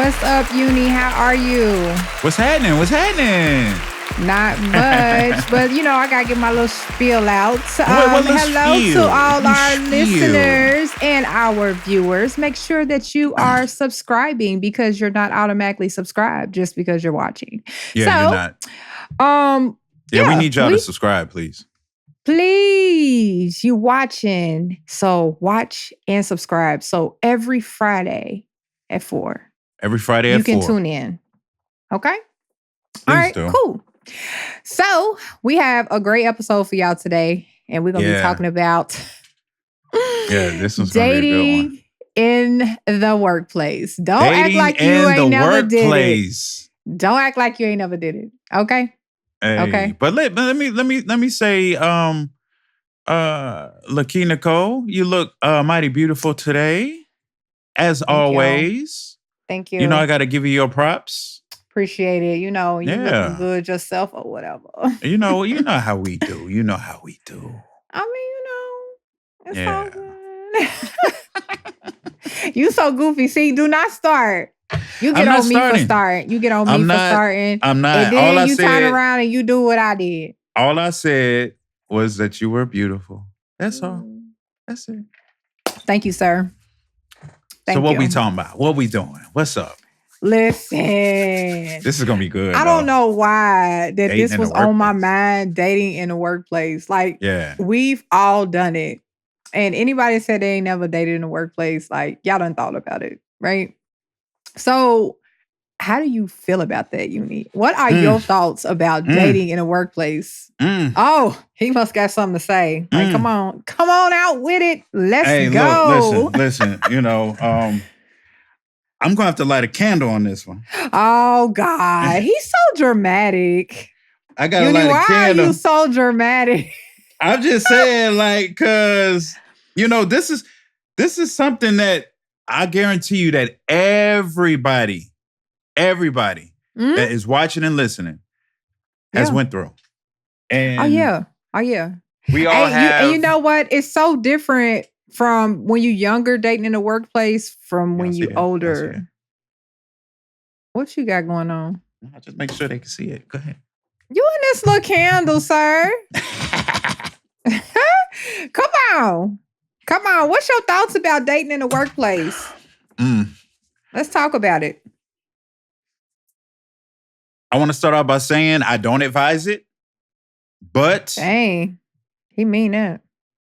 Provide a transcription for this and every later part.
What's up, Uni? How are you? What's happening? What's happening? Not much, but I gotta get my little spiel out. What little Hello spiel? to all Little our spiel. listeners and our viewers. Make sure that you are subscribing because you're not automatically subscribed just because you're watching. Yeah, you're not. We need y'all to subscribe, please. Please, you watching. So watch and subscribe. So every Friday at 4. Every Friday at 4. You can tune in. Okay? Please All right, do. cool. So we have a great episode for y'all today. And we're going to be talking about this one's going to be a good one. In the workplace. Don't Dating act like you ain't never did it. Don't act like you ain't never did it. Okay? Hey, okay. But let me say, Lakeith Nicole, you look mighty beautiful today, as always. Thank you. You know I got to give you your props. Appreciate it. You looking good yourself or whatever. You know how we do. You know how we do. It's all good. You so goofy. See, do not start. You get on me for starting. You get on me for starting. I'm not. And then you turn around and you do what I did. All I said was that you were beautiful. That's all. That's it. Thank you, sir. So what we talking about? What we doing? What's up? Listen. This is going to be good. I don't know why this was on my mind, dating in the workplace. Like, we've all done it. And anybody said they ain't never dated in the workplace, like, y'all done thought about it, right? So how do you feel about that, Uni? What are your thoughts about dating in a workplace? Oh, he must got something to say. Like, come on out with it. Let's go. Look, listen. I'm gonna have to light a candle on this one. Oh God, he's so dramatic. I gotta light a candle. Why are you so dramatic? I'm just saying, like, cause this is something that I guarantee you that everybody that is watching and listening has went through. And oh yeah. We all have. And you know what? It's so different from when you're younger dating in the workplace from when you're older. What you got going on? I'll just make sure they can see it. Go ahead. You in this little candle, sir. Come on. What's your thoughts about dating in the workplace? Let's talk about it. I want to start off by saying I don't advise it, but dang, he mean that.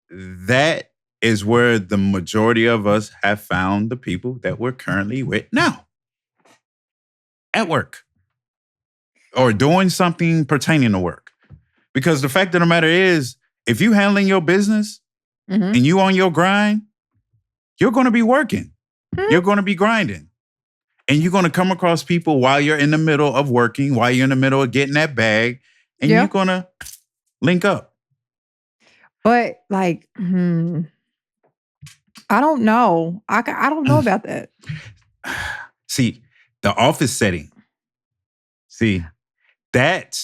That is where the majority of us have found the people that we're currently with now. At work. Or doing something pertaining to work. Because the fact of the matter is, if you handling your business and you on your grind, you're going to be working. You're going to be grinding. And you're going to come across people while you're in the middle of working, while you're in the middle of getting that bag, and you're going to link up. But like, I don't know. I don't know about that. See, the office setting. See, that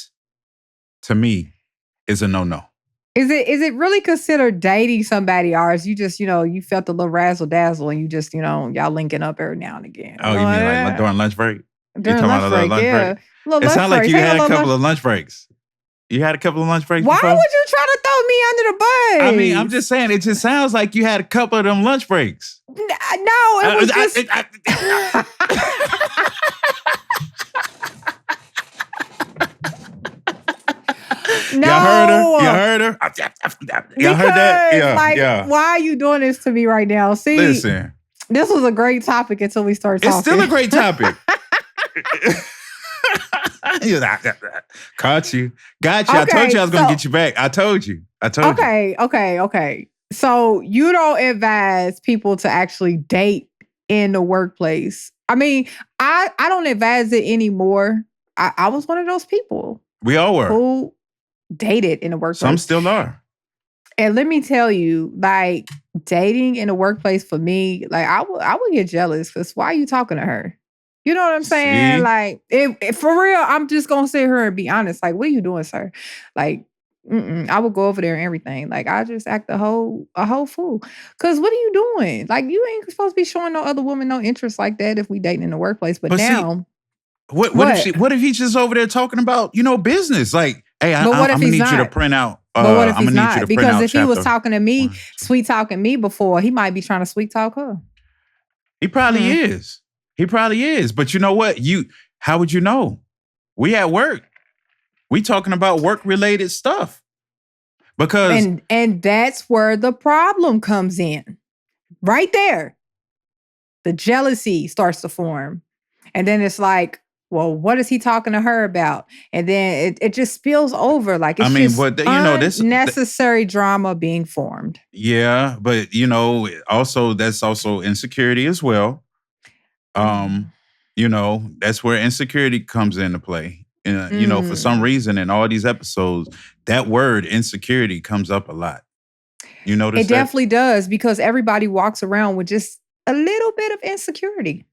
to me is a no-no. Is it really considered dating somebody, or is you just, you felt a little razzle dazzle and you just, y'all linking up every now and again? Oh, you mean like during lunch break? During lunch break, break? It sounds like you had a couple of lunch breaks. You had a couple of lunch breaks before? Why would you try to throw me under the bus? I mean, I'm just saying, it just sounds like you had a couple of them lunch breaks. No, it was just... No. You heard her? Y'all heard that? Yeah. Why are you doing this to me right now? See, listen. This was a great topic until we start talking. It's still a great topic. Caught you. Got you. Okay, I told you I was going to get you back. I told you. Okay. So you don't advise people to actually date in the workplace. I mean, I don't advise it anymore. I was one of those people. We all were. Who dated in the workplace. Some still are. And let me tell you, like, dating in the workplace for me, like, I would get jealous because why are you talking to her? You know what I'm saying? See? Like, for real, I'm just going to sit here and be honest. Like, what are you doing, sir? Like, I would go over there and everything. Like, I just act a whole fool. Cause what are you doing? Like, you ain't supposed to be showing no other woman no interest like that if we dating in the workplace. But But see, now, what what? if he's just over there talking about, business? Like, hey, But what I'm if gonna he's need you to not? print out. But what if I'm he's gonna need you not? to print Because out if he was chapter talking to me, 1. sweet talking me before, he might be trying to sweet talk her. He probably Hmm. is. He probably is. But you know what? How would you know? We at work. We talking about work related stuff. Because And that's where the problem comes in. Right there. The jealousy starts to form. And then it's like, well, what is he talking to her about? And then it just spills over. Like, it's just but this. unnecessary drama being formed. Yeah, but also that's also insecurity as well. That's where insecurity comes into play. For some reason in all these episodes, that word insecurity comes up a lot. You notice It that? definitely does, because everybody walks around with just a little bit of insecurity.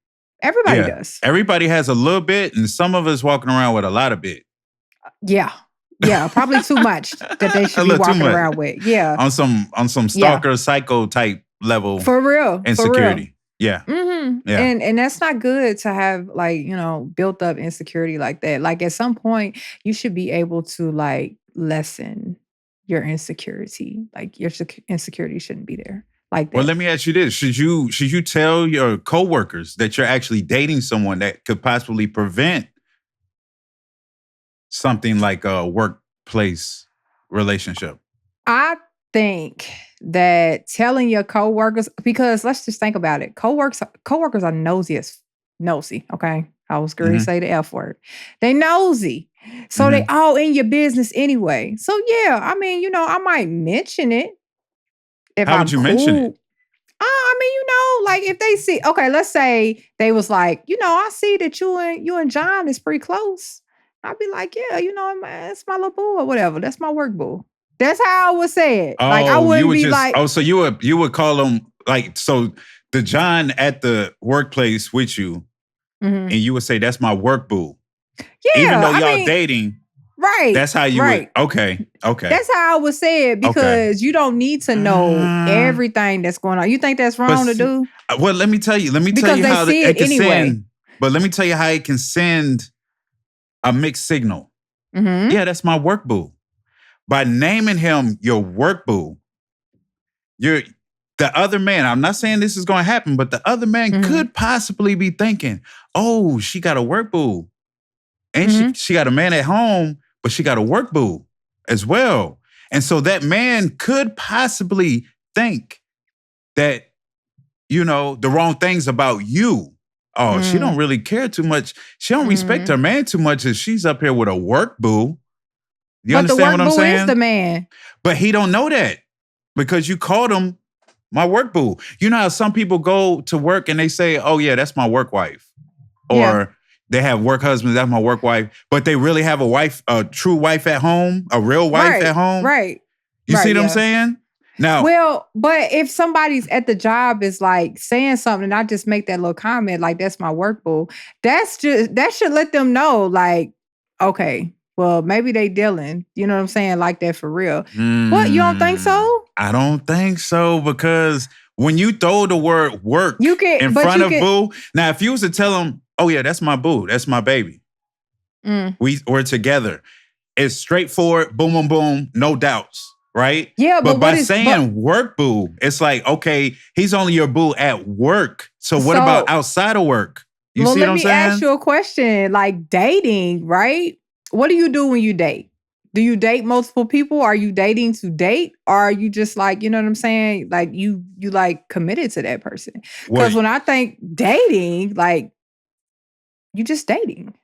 Everybody Yeah. does. Everybody has a little bit, and some of us walking around with a lot of bit. Yeah. Yeah, probably too much that they should A be little too walking much. around with. Yeah. On some stalker psycho type level For real. insecurity. Yeah. Yeah. And that's not good to have, like, built up insecurity like that. Like, at some point, you should be able to, like, lessen your insecurity. Like, your insecurity shouldn't be there like Well, that. let me ask you this. Should you tell your coworkers that you're actually dating someone that could possibly prevent something like a workplace relationship? I think that telling your coworkers, because let's just think about it. Coworkers are nosy, okay? I was going to Mhm. say the F word. They nosy. So they Mhm. all in your business anyway. So yeah, I mean, I might mention it if How I'm would you mention it? cool. I mean, like, if they see, okay, let's say they was like, I see that you and John is pretty close. I'd be like, yeah, it's my little boo or whatever. That's my work boo. That's how I would say it. Like, I Oh, you wouldn't would be just like, so you would call them like, so the John at the workplace with you, mhm. and you would say that's my work boo. Even Yeah, though I y'all mean, dating, right, that's how you would. right. Okay. That's how I would say it, Okay. because you don't need to know Uh, everything that's going on. You think that's but wrong to see, do? well, let me tell you. Let me tell Because you they how see it it can anyway. send. But let me tell you how it can send a mixed signal. Hmm. Yeah, that's my work boo. By naming him your work boo, you're the other man. I'm not saying this is going to happen, but the other man Hmm. could possibly be thinking, "Oh, she got a work boo, and she Hmm. she got a man at home, but she got a work boo as well." And so that man could possibly think that the wrong things about you. Oh, she don't Mm. really care too much. She don't respect her Mm. man too much if she's up here with a work boo. You But the understand work what I'm boo is the saying? man. But he don't know that because you called him my work boo. You know how some people go to work and they say, "Oh yeah, that's my work wife," Yeah. or they have work husbands, that's my work wife, but they really have a wife, a true wife at home, a real wife at Right. home. Right. You see Right. what I'm Yeah. saying? Now, Well, but if somebody's at the job is like saying something, and I just make that little comment, like, that's my work boo, that should let them know, like, okay, well, maybe they dealing, you know what I'm saying, like that for real. What, you don't think so? I don't think so, because when you throw the word work You can, in but front you of can. boo, now if you was to tell him, "Oh yeah, that's my boo, that's my baby, Mm. we're together," it's straightforward, boom, boom, boom, no doubts, right? Yeah, But but by saying work boo, it's like, okay, he's only your boo at work. So what about so outside of work? You well, see what let I'm me ask saying? you a question. Like, dating, right? What do you do when you date? Do you date multiple people? Are you dating to date? Or are you just, like, you know what I'm saying? Like, you like committed to that person? Because Well, when I think dating, like, you just dating.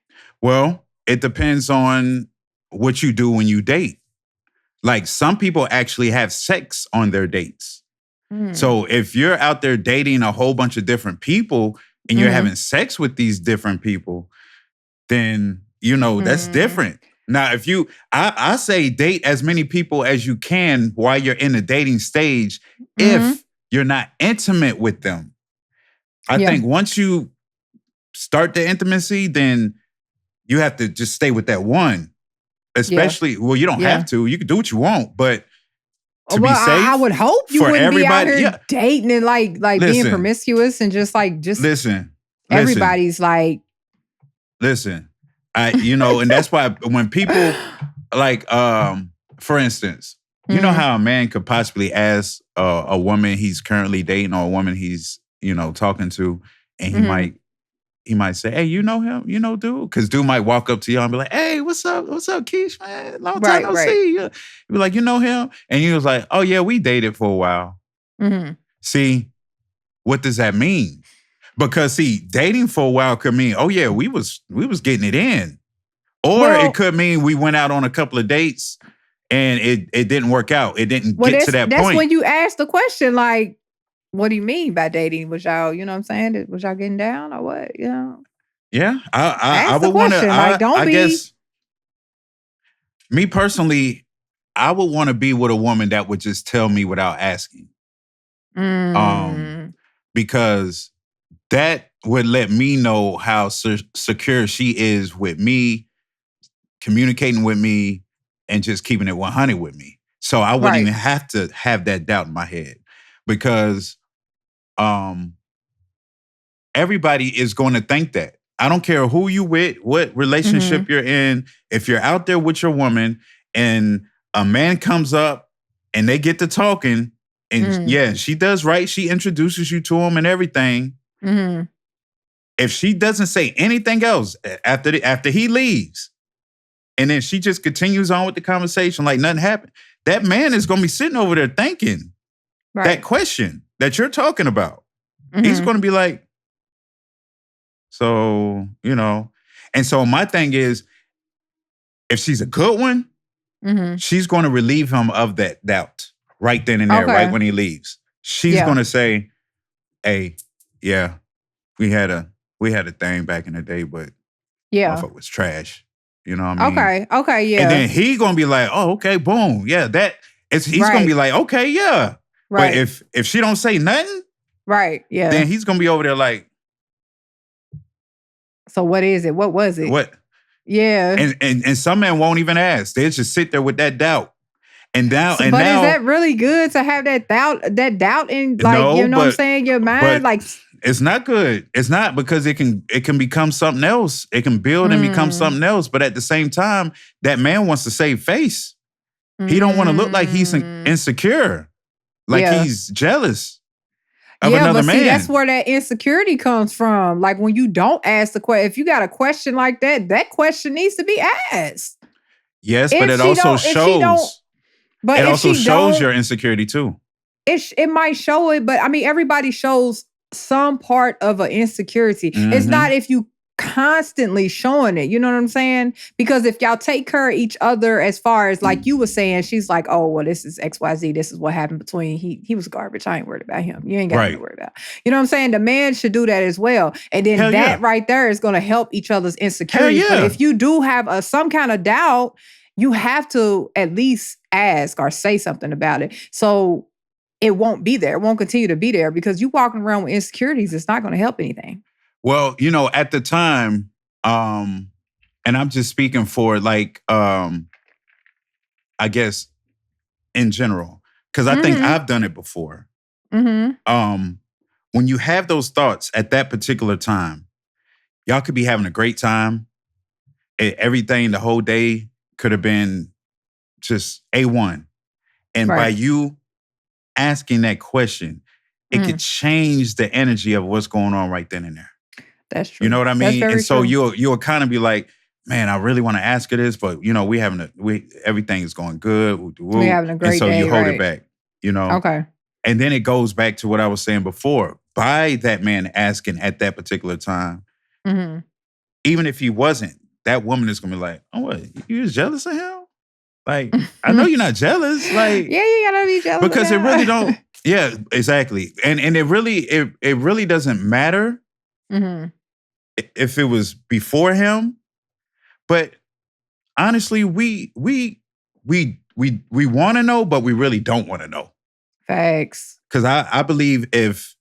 well, it depends on what you do when you date. Like some people actually have sex on their dates. Mm. So if you're out there dating a whole bunch of different people and you're Mhm. having sex with these different people, then that's Mm. different. Now, if I say date as many people as you can while you're in the dating stage, Mhm. if you're not intimate with them. I Yeah. think once you start the intimacy, then you have to just stay with that one. Especially, well, you don't have to. You can do what you want, but to be safe, I would hope you for wouldn't be out everybody, here dating and like being promiscuous and just listen. Everybody's like, listen. And that's why when people like, for instance, you know how a man could possibly ask a woman he's currently dating or a woman he's talking to, and he might say, "Hey, you know him? You know dude?" Because dude might walk up to y'all and be like, "Hey, what's up? What's up, Keish, man? Long time no see." You be like, "You know him?" And he was like, "Oh yeah, we dated for a while." See, what does that mean? Because dating for a while could mean, oh yeah, we was getting it in. Or it could mean we went out on a couple of dates and it didn't work out. It didn't get to that point. That's when you ask the question, like, what do you mean by dating? Was y'all, you know what I'm saying? Was y'all getting down or what? Yeah. I would want to, I guess, me personally, I would want to be with a woman that would just tell me without asking. Because that would let me know how secure she is with me, communicating with me, and just keeping it 100 with me. So I wouldn't even have to have that doubt in my head, because everybody is going to think that. I don't care who you with, what relationship you're in. If you're out there with your woman and a man comes up and they get to talking, and she does right, she introduces you to him and everything. If she doesn't say anything else after he leaves, and then she just continues on with the conversation like nothing happened, that man is going to be sitting over there thinking that question that you're talking about. He's going to be like, so, and so my thing is, if she's a good one, she's going to relieve him of that doubt right then and there, right when he leaves. She's going to say, hey, yeah, we had a thing back in the day, but motherfucker was trash. You know what I mean? Okay, yeah. And then he's gonna be like, oh, okay, boom. Yeah, he's gonna be like, okay, yeah. Right. But if she don't say nothing, yeah, then he's gonna be over there like, so what is it? What was it? What? Yeah. And some men won't even ask. They'll just sit there with that doubt. But is that really good to have that doubt in, like, what I'm saying, your mind? Like, it's not good. It's not, because it can become something else. It can build and become something else. But at the same time, that man wants to save face. He don't want to look like he's insecure, like he's jealous of another man. See, that's where that insecurity comes from. Like, when you don't ask the question, if you got a question like that, that question needs to be asked. Yes, but it also shows. But it also shows your insecurity too. It might show it, but I mean, everybody shows some part of an insecurity. It's not if you constantly showing it, you know what I'm saying? Because if y'all take care of each other, as far as like you were saying, she's like, oh, well, this is XYZ. This is what happened between, he was garbage. I ain't worried about him. You ain't got to worry about. You know what I'm saying? The man should do that as well. And then right there is going to help each other's insecurities. But if you do have some kind of doubt, you have to at least ask or say something about it. So it won't be there. It won't continue to be there, because you walking around with insecurities, it's not going to help anything. Well, at the time, and I'm just speaking for like, I guess in general, because I think I've done it before. When you have those thoughts at that particular time, y'all could be having a great time. Everything, the whole day could have been just A1. And by you asking that question, it could change the energy of what's going on right then and there. That's true. You know what I mean? And so you'll kind of be like, man, I really want to ask her this, but everything is going good. We having a great day. And so you hold it back, Okay. And then it goes back to what I was saying before. By that man asking at that particular time, even if he wasn't, that woman is gonna be like, oh, what? You was jealous of him? Like, I know you're not jealous. Like, yeah, you gotta be jealous. Because it really don't. Yeah, exactly. And it really doesn't matter if it was before him. But honestly, we want to know, but we really don't want to know. Facts. Because I believe if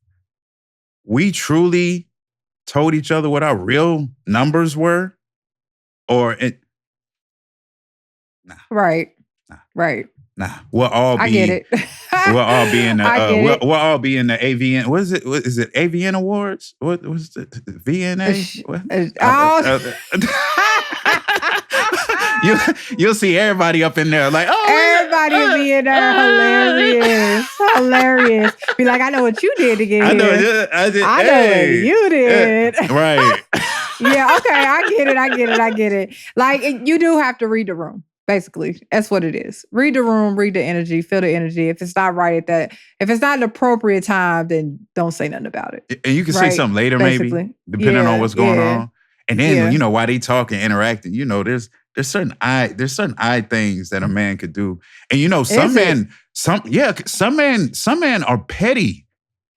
we truly told each other what our real numbers were, Right. Nah. Right. Nah. We'll all be. I get it. We'll all be in the. We'll all be in the AVN. What is it? What is it? AVN Awards? What was it? VNA? What? You'll see everybody up in there like, everybody will be in there. Hilarious. Be like, I know what you did to get here. I know what you did. Right. Yeah. Okay. I get it. Like you do have to read the room. Basically, that's what it is. Read the room, read the energy, feel the energy. If it's not right if it's not an appropriate time, then don't say nothing about it. And you can say something later, basically. Maybe, depending on what's going on. And then, while they talking, interacting, there's certain eye things that a man could do. And some men are petty.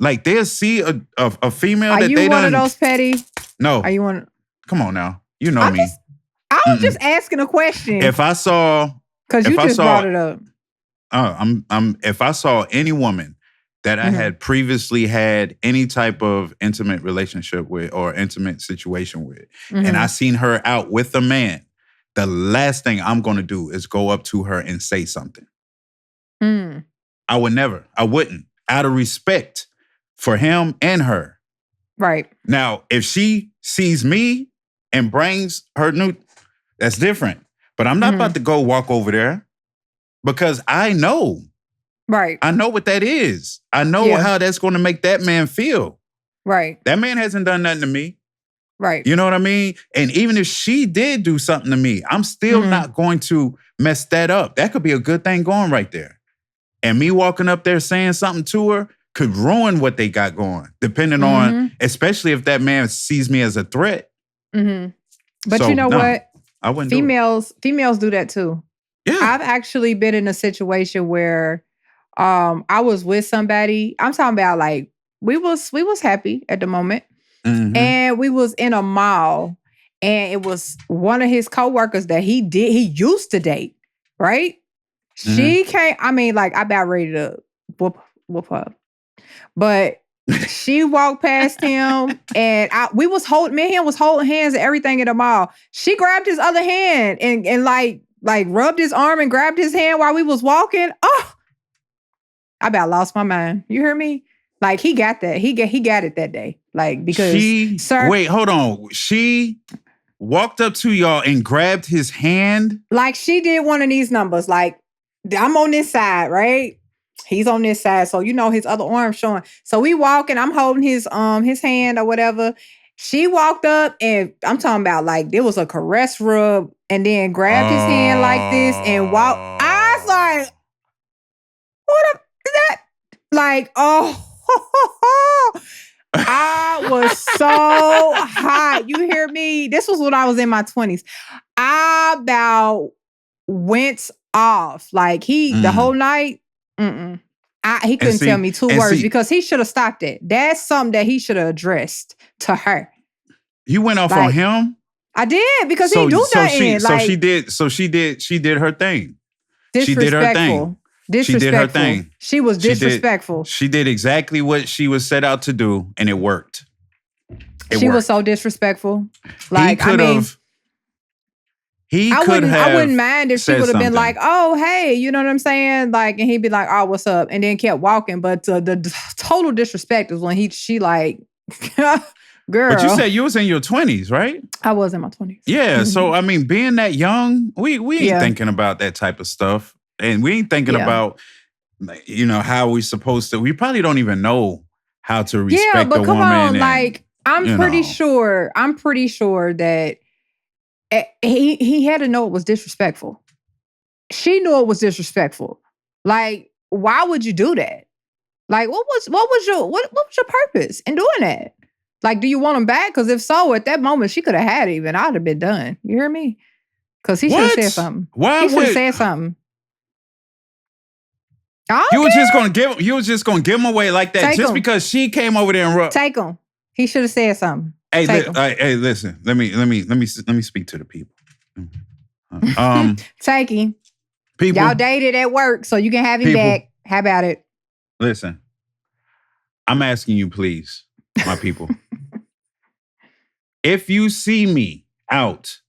Like they'll see a female that they done. Are you one of those petty? No. Are you one? Come on now. You know me. I was just asking a question. If I saw, because you just brought it up. If I saw any woman that I had previously had any type of intimate relationship with or intimate situation with, and I seen her out with a man, the last thing I'm going to do is go up to her and say something. I would never. I wouldn't. Out of respect for him and her. Right. Now, if she sees me and brings her new, that's different. But I'm not about to go walk over there because I know. Right. I know what that is. I know how that's going to make that man feel. Right. That man hasn't done nothing to me. Right. You know what I mean? And even if she did do something to me, I'm still not going to mess that up. That could be a good thing going right there. And me walking up there saying something to her could ruin what they got going, depending on, especially if that man sees me as a threat. But so, you know what? I wouldn't females do that too. Yeah. I've actually been in a situation where I was with somebody. I'm talking about like we was happy at the moment. And we was in a mall and it was one of his coworkers that he used to date, right? She came, I mean, like I about ready to whoop her. But she walked past him and me and him was holding hands and everything in the mall. She grabbed his other hand and like rubbed his arm and grabbed his hand while we was walking. Oh, I about lost my mind. You hear me? Like he got that. He got it that day. Like because wait, hold on. She walked up to y'all and grabbed his hand? Like she did one of these numbers. Like I'm on this side, right? He's on this side. So, his other arm showing. So we walking, I'm holding his hand or whatever. She walked up and I'm talking about like there was a caress rub and then grabbed his hand like this and walked. I was like, what is that? Like, I was so hot. You hear me? This was when I was in my 20s. I about went off. Like the whole night, he couldn't tell me two words because he should have stopped it. That's something that he should have addressed to her. You went off on him? I did because he do nothing. She did her thing. She did her thing. She did her thing. She was disrespectful. She did exactly what she was set out to do, and it worked. She was so disrespectful. Like I wouldn't mind if she would have been like, "Oh, hey," you know what I'm saying? Like, and he'd be like, "Oh, what's up?" and then kept walking. But the total disrespect is when she like, girl. But you said you was in your 20s, right? I was in my 20s. Yeah. So I mean, being that young, we ain't thinking about that type of stuff. And we ain't thinking about, how we supposed to. We probably don't even know how to respect a woman. Yeah, but come on, like I'm pretty sure that he had to know it was disrespectful. She knew it was disrespectful. Like, why would you do that? Like, what was your purpose in doing that? Like, do you want him back? Because if so, at that moment she could have had it, and I'd have been done. You hear me? Because he should have said something. He should have said something. You was just gonna give him away like that because she came over there and rubbed. Take him. He should have said something. Hey, listen. Let me speak to the people. Take him. People, y'all dated at work, so you can have him back. How about it? Listen, I'm asking you, please, my people. If you see me out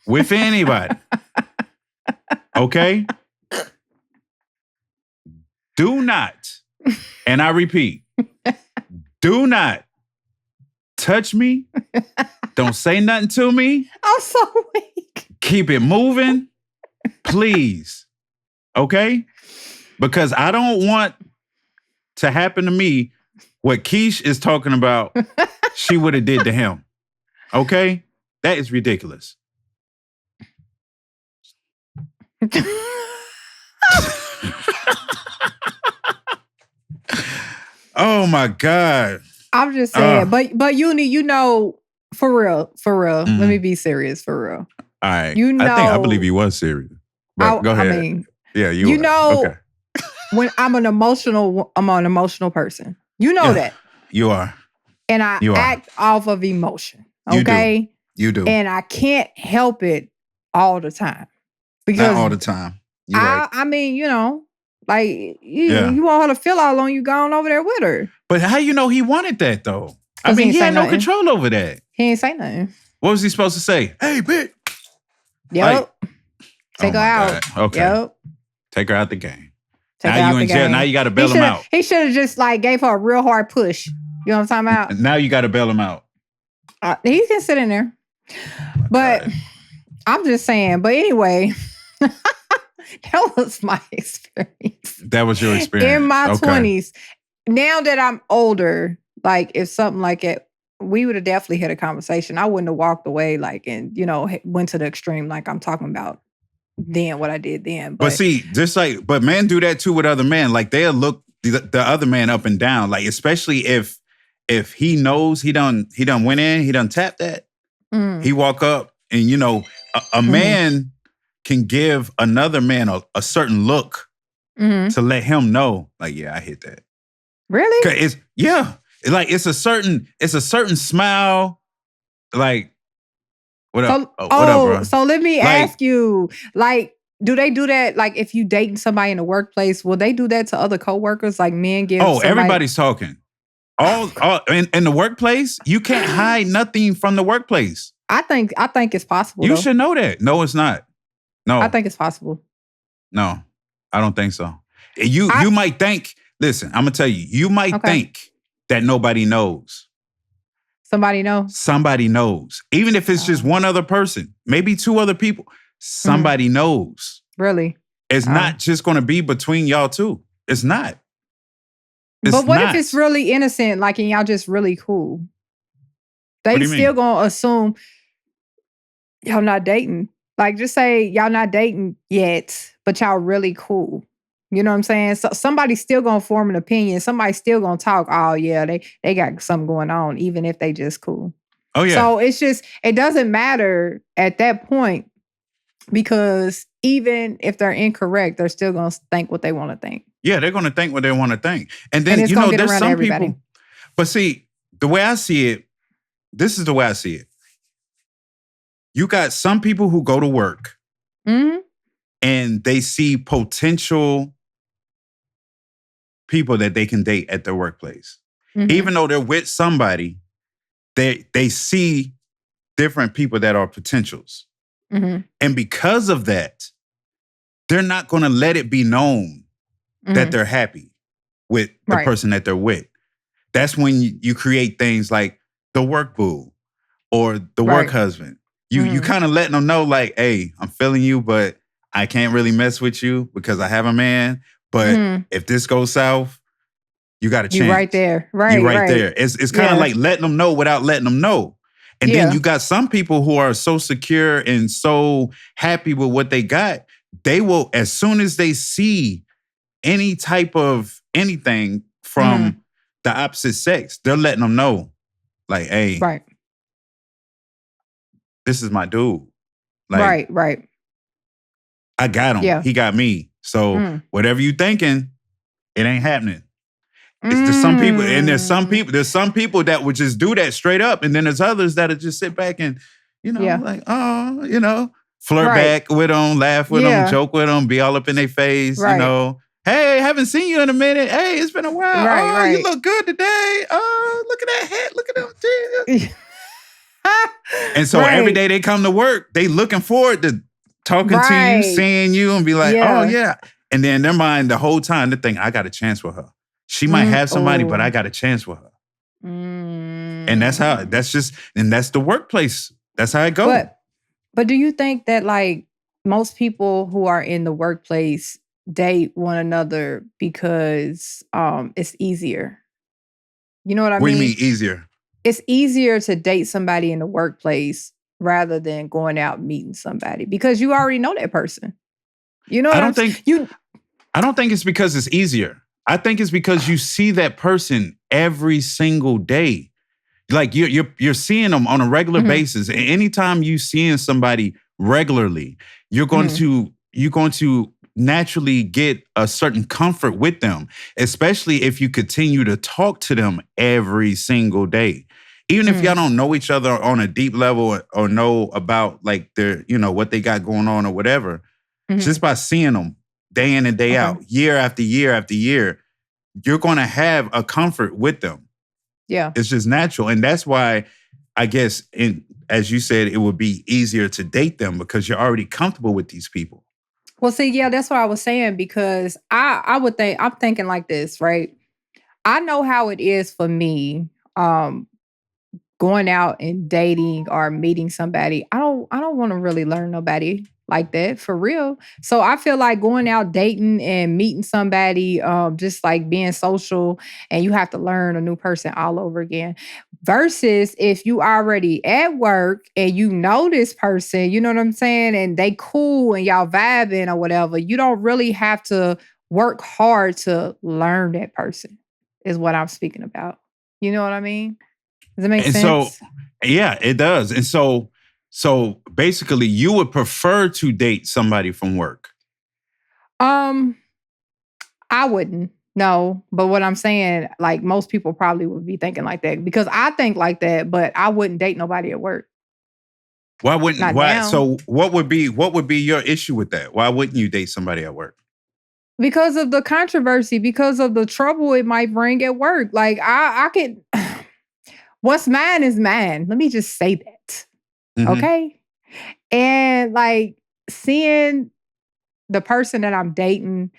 with anybody, Okay? Do not, and I repeat, do not touch me. Don't say nothing to me. I'm so weak. Keep it moving, please. Okay? Because I don't want to happen to me what Keish is talking about she would have did to him. Okay? That is ridiculous. Oh my God. I'm just saying, but you know, for real. Mm-hmm. Let me be serious, for real. All right. You know, I believe he was serious. But go ahead. I mean, yeah, you know, okay. When I'm an emotional person. You know that. You are. And I act off of emotion. Okay? You do. And I can't help it all the time. Because not all the time. I mean, you know, like you want her to feel all on you going over there with her. But how you know he wanted that though? I mean, he had no control over that. He ain't say nothing. What was he supposed to say? Hey, bitch. Yep. Take her out. God. Okay. Yep. Take her out the game. Now you in jail. Now you got to bail him out. He should have just like gave her a real hard push. You know what I'm talking about? Now you got to bail him out. He can sit in there. But I'm just saying. But anyway, that was my experience. That was your experience. In my 20s. Now that I'm older, like if something like it, we would have definitely had a conversation. I wouldn't have walked away like and, you know, went to the extreme like I'm talking about then what I did then. But see, just like, but men do that too with other men. Like they'll look the other man up and down. Like especially if he knows he done went in, he done tapped that. He walk up and you know, a man can give another man a certain look to let him know, like, yeah, I hit that. Really? It's like it's a certain smile, like. What up, bro? So let me ask you, like, do they do that? Like, if you dating somebody in the workplace, will they do that to other coworkers? Like, men give. Everybody's talking. All in the workplace, you can't hide nothing from the workplace. I think it's possible. You should know that. No, it's not. No, I think it's possible. No, I don't think so. You might think. Listen, I'm gonna tell you. You might think that nobody knows. Somebody knows? Somebody knows. Even if it's just one other person, maybe two other people, somebody knows. Really? It's not just going to be between y'all two. It's not. But what if it's really innocent, like, and y'all just really cool? They still going to assume y'all not dating. Like, just say y'all not dating yet, but y'all really cool. You know what I'm saying? So somebody's still gonna form an opinion. Somebody's still gonna talk. Oh yeah, they got something going on, even if they just cool. Oh yeah. So it's just it doesn't matter at that point because even if they're incorrect, they're still gonna think what they want to think. Yeah, they're gonna think what they want to think, and then you know there's some everybody. People. But see, the way I see it, this is the way I see it. You got some people who go to work, and they see potential people that they can date at their workplace. Even though they're with somebody, they see different people that are potentials. And because of that, they're not going to let it be known that they're happy with the person that they're with. That's when you create things like the work boo or the work husband. You kind of letting them know like, hey, I'm feeling you, but I can't really mess with you because I have a man. But if this goes south, you got to change. You're right there. Right. You're right there. It's kind of like letting them know without letting them know. And then you got some people who are so secure and so happy with what they got, they will, as soon as they see any type of anything from the opposite sex, they're letting them know, like, hey, this is my dude. Like, right. I got him. Yeah. He got me. So whatever you thinking, it ain't happening. There's some people, and there's some people that would just do that straight up, and then there's others that'll just sit back and, like, oh, flirt back with them, laugh with them, joke with them, be all up in their face, Hey, haven't seen you in a minute. Hey, it's been a while. You look good today. Oh, look at that hat. Look at them. And so every day they come to work, they looking forward to talking to you, Right. seeing you, and be like, oh, Yeah. yeah. And then in their mind, the whole time, they think, I got a chance with her. She might have somebody, but I got a chance with her. And that's the workplace. That's how it goes. But do you think that like most people who are in the workplace date one another because it's easier? You know what I What do mean? you mean easier? It's easier to date somebody in the workplace rather than going out and meeting somebody because you already know that person. You know what I'm saying? I don't think it's because it's easier. I think it's because you see that person every single day. Like you're seeing them on a regular basis. And anytime you seeing somebody regularly, you're going to naturally get a certain comfort with them, especially if you continue to talk to them every single day. Even if y'all don't know each other on a deep level or know about like their, what they got going on or whatever, just by seeing them day in and day out, year after year after year, you're going to have a comfort with them. Yeah. It's just natural. And that's why I guess, as you said, it would be easier to date them because you're already comfortable with these people. Well, see, yeah, that's what I was saying because I'm thinking like this, right? I know how it is for me going out and dating or meeting somebody. I don't want to really learn nobody like that for real. So I feel like going out dating and meeting somebody, just like being social, and you have to learn a new person all over again. Versus if you already at work and you know this person, you know what I'm saying, and they cool and y'all vibing or whatever, you don't really have to work hard to learn that person. Is what I'm speaking about. You know what I mean? Does it make sense? So, yeah, it does. And so basically, you would prefer to date somebody from work. I wouldn't. No, but what I'm saying, like most people probably would be thinking like that because I think like that, but I wouldn't date nobody at work. Why wouldn't? Not Why? now. So what would be your issue with that? Why wouldn't you date somebody at work? Because of the controversy, because of the trouble it might bring at work. Like I can. What's mine is mine. Let me just say that. Okay. And like seeing the person that I'm dating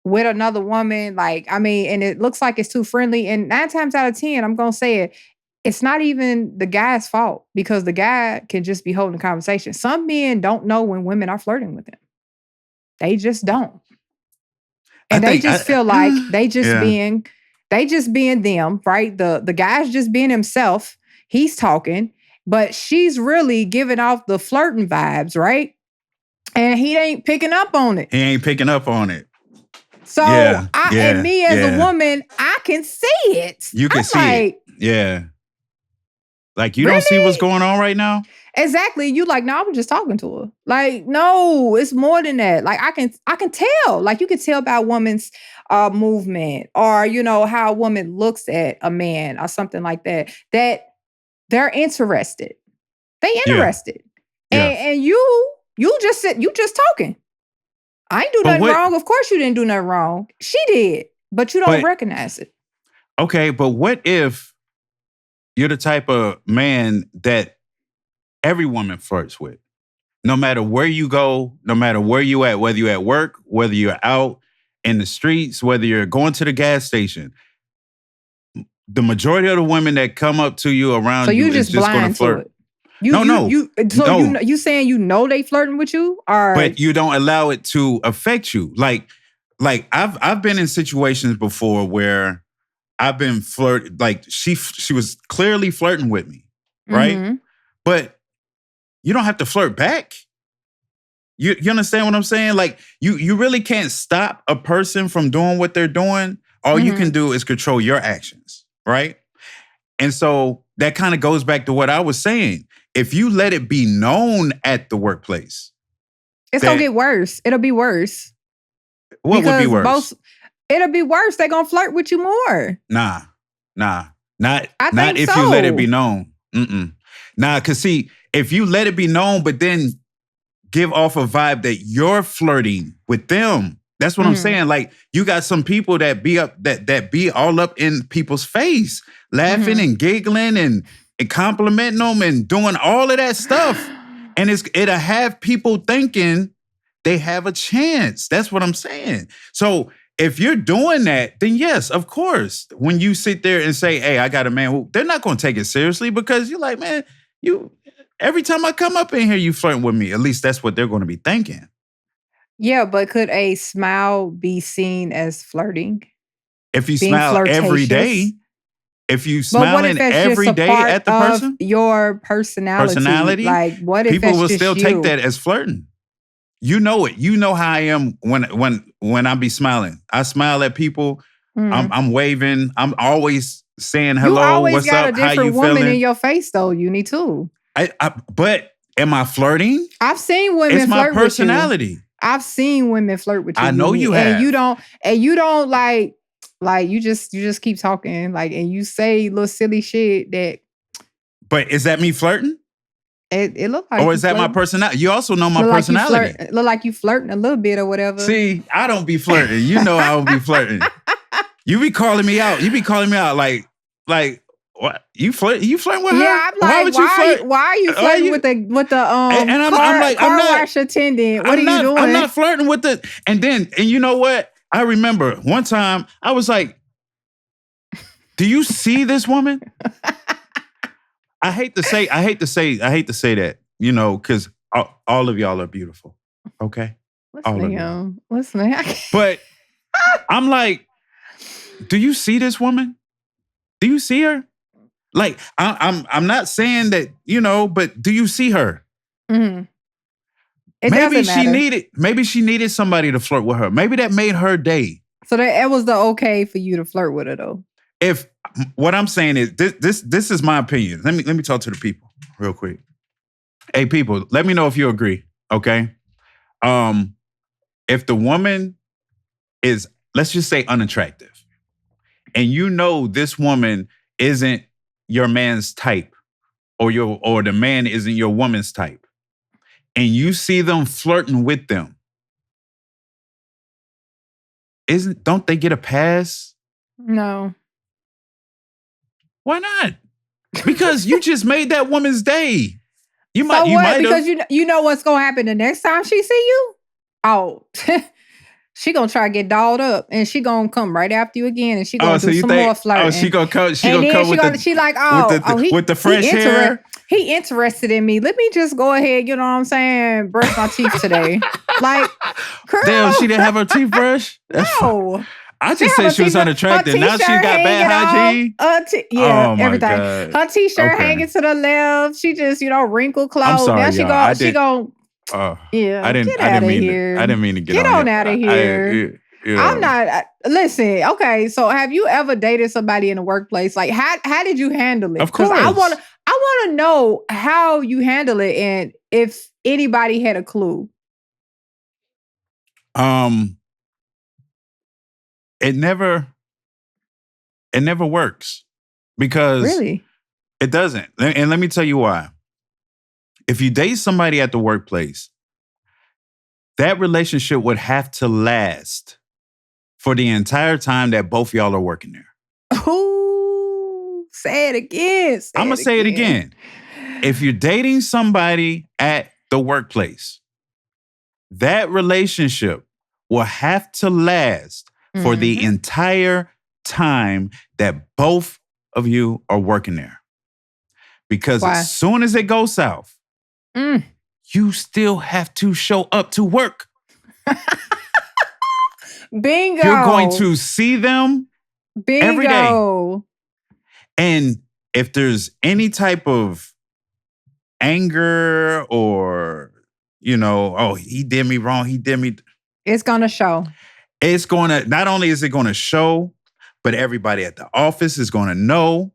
with another woman, like, I mean, and it looks like it's too friendly. And 9 times out of 10, I'm going to say it, it's not even the guy's fault because the guy can just be holding a conversation. Some men don't know when women are flirting with them. They just don't. And they just feel like they just being them, right? The guy's just being himself. He's talking, but she's really giving off the flirting vibes, right? And he ain't picking up on it. He ain't picking up on it. So and me as a woman, I can see it. You can see it. Yeah. Like you don't see what's going on right now? Exactly. You like, no, I'm just talking to her. Like, no, it's more than that. Like I can tell. Like you can tell by a woman's movement or, how a woman looks at a man or something like that, that they're interested. They interested. Yeah. And you just talking. I ain't do nothing wrong. Of course you didn't do nothing wrong. She did, but you don't recognize it. Okay, but what if you're the type of man that every woman flirts with? No matter where you go, no matter where you at, whether you're at work, whether you're out in the streets, whether you're going to the gas station, the majority of the women that come up to you around you is just going to flirt. You saying they flirting with you, or but you don't allow it to affect you. Like I've been in situations before where I've been flirted. Like she was clearly flirting with me, right? But you don't have to flirt back. You understand what I'm saying? Like you really can't stop a person from doing what they're doing. All you can do is control your actions, right? And so that kind of goes back to what I was saying. If you let it be known at the workplace, it's going to get worse. It'll be worse. What would be worse? It'll be worse. They're going to flirt with you more. Nah. Not if you let it be known. Nah, because see, if you let it be known, but then give off a vibe that you're flirting with them, that's what I'm saying. Like you got some people that be all up in people's face, laughing and giggling and complimenting them and doing all of that stuff. And it'll have people thinking they have a chance. That's what I'm saying. So if you're doing that, then yes, of course, when you sit there and say, hey, I got a man who, they're not going to take it seriously because you're like, man, every time I come up in here, you flirting with me. At least that's what they're going to be thinking. Yeah, but could a smile be seen as flirting? If you smile every day, if you smiling every day at the person, your personality, like what if people will still take that as flirting? You know it. You know how I am when I be smiling. I smile at people. I'm waving. I'm always saying hello. You always what's got up? a different woman in your face, though. You need to. But am I flirting? I've seen women. It's my personality. With you. I've seen women flirt with you. I know you have. And you don't like you just keep talking and you say little silly shit that. But is that me flirting? It look like. Or is that my personality? You also know my personality. Look like you flirting a little bit or whatever. See, I don't be flirting. You know I don't be flirting. You be calling me out. You be calling me out like what? You flirting with her? Yeah, I'm like, why are you flirting with the car wash attendant? What are you doing? I'm not flirting with the and you know what? I remember one time I was like, do you see this woman? I hate to say that, you know, because all of y'all are beautiful. Okay? Listen. But I'm like, do you see this woman? Do you see her? Like, I'm not saying that, you know, but do you see her? Mm-hmm. Maybe she needed somebody to flirt with her. Maybe that made her day. So that it was the okay for you to flirt with her though. If what I'm saying is this is my opinion. Let me talk to the people real quick. Hey, people, let me know if you agree. Okay. If the woman is, let's just say, unattractive, and you know this woman isn't your man's type, or the man isn't your woman's type, and you see them flirting with them, don't they get a pass? No. Why not? Because you just made that woman's day. Because you know what's gonna happen the next time she see you? Oh, she gonna try to get dolled up, and she gonna come right after you again, and she gonna do some more flirting. Oh, she gonna come. With the fresh hair. He interested in me. Let me just go ahead. You know what I'm saying? Brush my teeth today. Like, girl. Damn, she didn't have her teeth brushed. No. I just said she was unattractive. Now she got bad hygiene. Everything. God. Her t-shirt hanging to the left. She just, wrinkled clothes. I'm sorry, now y'all. she gon' I didn't mean to get on out of here. I'm not. Listen, okay. So, have you ever dated somebody in the workplace? Like, how did you handle it? Of course, I want to know how you handle it, and if anybody had a clue. It never works because really it doesn't. And let me tell you why. If you date somebody at the workplace, that relationship would have to last for the entire time that both y'all are working there. Ooh, say it again. I'm going to say it again. If you're dating somebody at the workplace, that relationship will have to last for the entire time that both of you are working there. Because as soon as it goes south, you still have to show up to work. Bingo. You're going to see them every day. And if there's any type of anger or, he did me wrong, it's going to show. It's going to, not only is it going to show, but everybody at the office is going to know.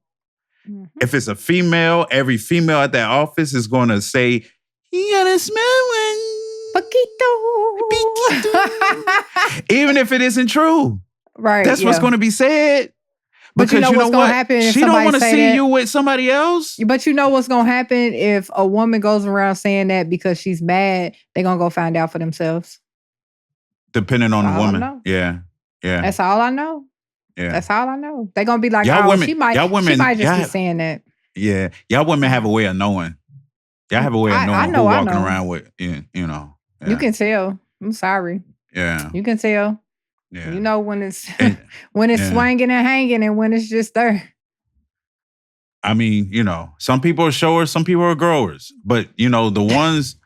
Mm-hmm. If it's a female, every female at that office is going to say, you got to smell one. Paquito. Even if it isn't true. Right. That's what's going to be said. Because you know what's going to happen if she don't want to see you with somebody else. But you know what's going to happen if a woman goes around saying that because she's mad, they're going to go find out for themselves. Depending on the woman. Yeah. That's all I know. Yeah. That's all I know. They're going to be like, she might just be saying that. Yeah. Y'all women have a way of knowing. Yeah, I have a way of knowing who walking around with, you know. Yeah. You can tell. I'm sorry. Yeah. You can tell. Yeah. You know when it's when it's swinging and hanging and when it's just there. I mean, you know, some people are showers, some people are growers. But, you know, the ones,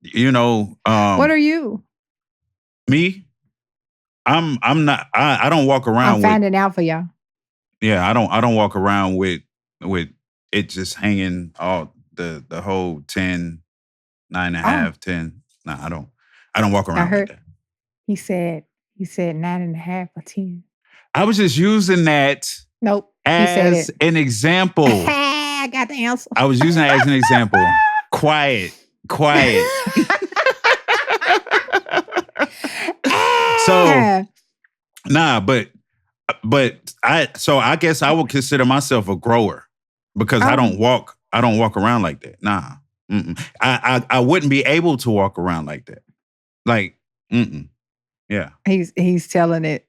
you know. What are you? Me? I'm not, I don't walk around with. I'm finding out for y'all. Yeah, I don't walk around with it just hanging all the whole 10, 9.5, 10. No, I don't walk around like that. He said 9.5 or 10. I was just using that as an example. I got the answer. I was using that as an example. Quiet. So, nah, but I guess I would consider myself a grower because I don't walk around like that. Nah. I wouldn't be able to walk around like that. Like, yeah. He's telling it.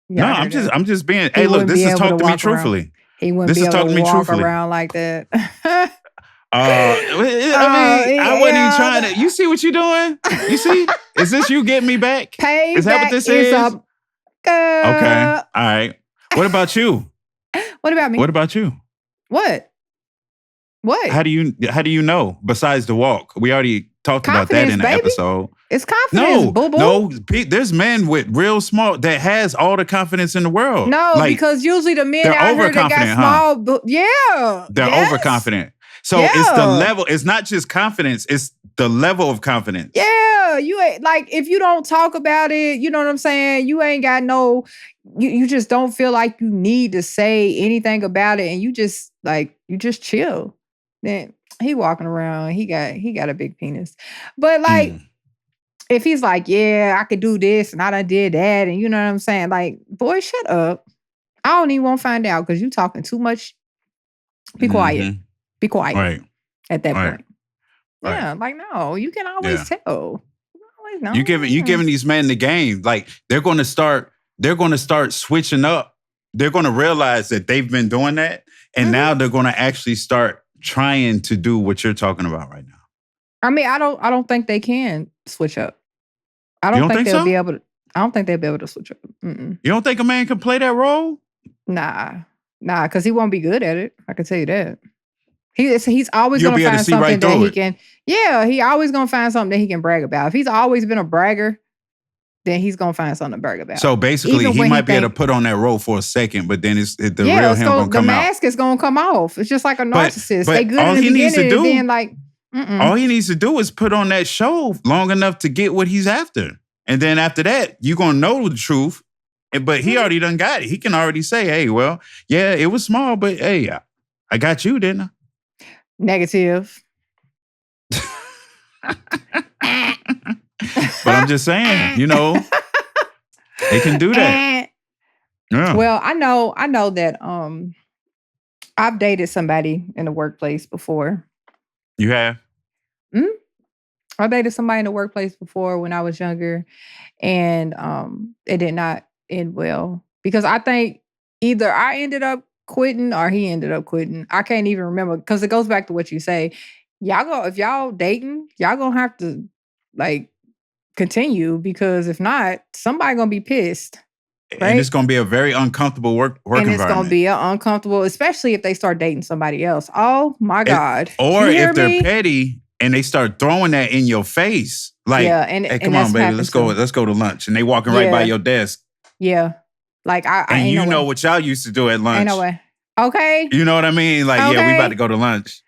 No, I'm just being. Hey, look, this is Talk to Me Truthfully. He wouldn't be able to walk around like that. I wasn't even trying to. You see what you're doing? You see? Is this you getting me back? Payback is that what this is? Okay. All right. What about you? What about me? What about you? What? How do you know? Besides the walk, we already talked about that in the episode. It's confidence. No. There's men with real small that has all the confidence in the world. No, like, because usually the men out here that got small, they're overconfident. So it's the level. It's not just confidence. It's the level of confidence. Yeah, you ain't like if you don't talk about it. You know what I'm saying? You ain't got no. You just don't feel like you need to say anything about it, and you just chill. Then he walking around. He got a big penis, but like. If he's like, yeah, I could do this and I done did that, and you know what I'm saying? Like, boy, shut up. I don't even want to find out because you talking too much. Be quiet. Be quiet. Right. At that point. Yeah, like no, you can always tell. Always know. You giving these men the game. Like they're gonna start switching up. They're gonna realize that they've been doing that. And now they're gonna actually start trying to do what you're talking about right now. I mean, I don't think they can switch up. I don't think they'll be able to. I don't think they'll be able to switch up. You don't think a man can play that role? Nah, because he won't be good at it. I can tell you that. He's always going to find something that he can. Yeah, he always going to find something that he can brag about. If he's always been a bragger, then he's going to find something to brag about. So basically, he might be able to put on that role for a second, but then the real him going to come out. The mask is going to come off. It's just like a narcissist. But they good in the beginning and then like. All he needs to do is put on that show long enough to get what he's after. And then after that, you're going to know the truth. But he already done got it. He can already say, hey, well, yeah, it was small, but hey, I got you, didn't I? Negative. But I'm just saying, you know, they can do that. Yeah. Well, I know that I've dated somebody in the workplace before. You have? I dated somebody in the workplace before when I was younger, and it did not end well because I think either I ended up quitting or he ended up quitting. I can't even remember because it goes back to what you say. If y'all dating, y'all gonna have to like continue because if not, somebody gonna be pissed. Right? And it's gonna be a very uncomfortable work environment. And it's gonna be uncomfortable, especially if they start dating somebody else. Oh my God! Or if they're petty and they start throwing that in your face, like, hey, come on, baby, let's go to lunch, and they walking right by your desk. Yeah, like and you know what y'all used to do at lunch. Ain't no way. Okay. You know what I mean? Like, yeah, we about to go to lunch.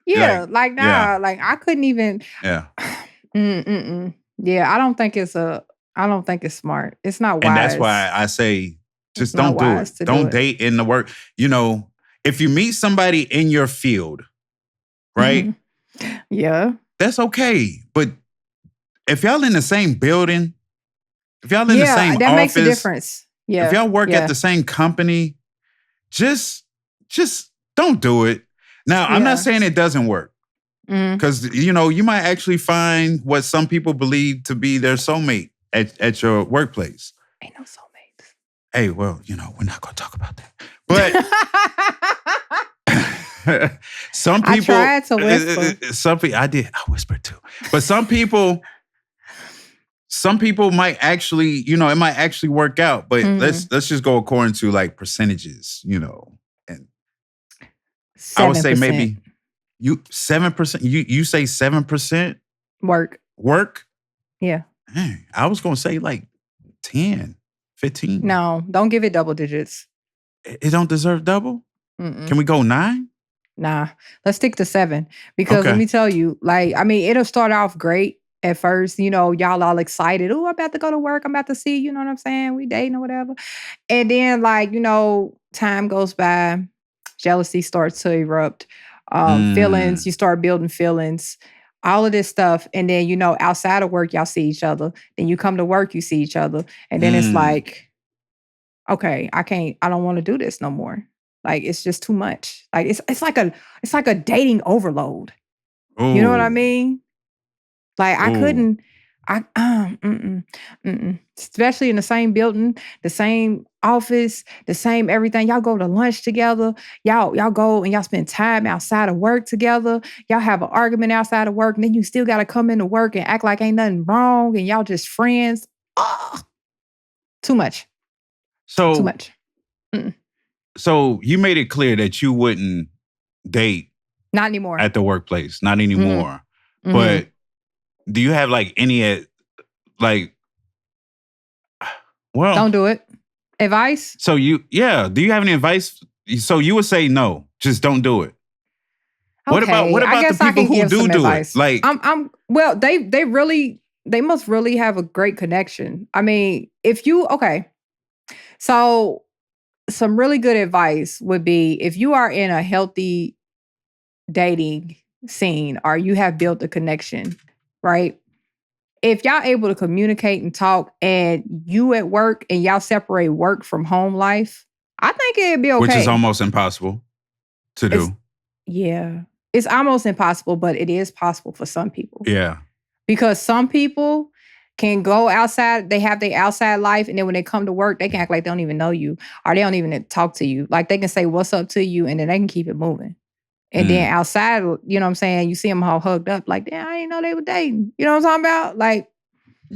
Yeah, like nah, like I couldn't even. Yeah. Yeah, I don't think it's smart. It's not wise. And that's why I say, just don't do it. Don't date in the work. You know, if you meet somebody in your field, right? Yeah. That's okay. But if y'all in the same building, if y'all in the same that office, makes a difference. Yeah. If y'all work at the same company, just don't do it. Now, I'm not saying it doesn't work. Because, you know, you might actually find what some people believe to be their soulmate at your workplace. Ain't no soulmates. Hey, well, you know, we're not going to talk about that. But Some I people, tried to whisper. I whispered too. But some people might actually, it might actually work out. But let's just go according to like percentages, And I would say 7%. maybe 7%. You say 7% Work. Yeah. Dang, I was gonna say like 10, 15. No, don't give it double digits. It don't deserve double? Mm-mm. Can we go 9? Nah, let's stick to 7. Because let me tell you, like, I mean, it'll start off great at first, y'all all excited. Oh, I'm about to go to work. I'm about to see, you know what I'm saying? We dating or whatever. And then, like, time goes by, jealousy starts to erupt. Feelings, you start building feelings, all of this stuff. And then, outside of work, y'all see each other. Then you come to work, you see each other. And then it's like, okay, I don't want to do this no more. Like, it's just too much. Like, it's like a dating overload. Ooh. You know what I mean? Like, I Ooh. couldn't, especially in the same building, the same office, the same everything. Y'all go to lunch together. Y'all go and y'all spend time outside of work together. Y'all have an argument outside of work, and then you still got to come into work and act like ain't nothing wrong, and y'all just friends. Too much. Too much. So you made it clear that you wouldn't date not anymore at the workplace, not anymore. Mm-hmm. But do you have like any don't do it. Advice? So do you have any advice? So you would say no, just don't do it. Okay. What about the people who do advice. it? Like well, they must really have a great connection. I mean, so some really good advice would be if you are in a healthy dating scene or you have built a connection, right? If y'all able to communicate and talk and you at work and y'all separate work from home life, I think it'd be okay. Which is almost impossible to do. It's almost impossible, but it is possible for some people. Yeah. Because some people can go outside, they have their outside life, and then when they come to work, they can act like they don't even know you or they don't even talk to you. Like they can say what's up to you and then they can keep it moving. And then outside, you know what I'm saying, you see them all hugged up like, damn, I didn't know they were dating. You know what I'm talking about? Like,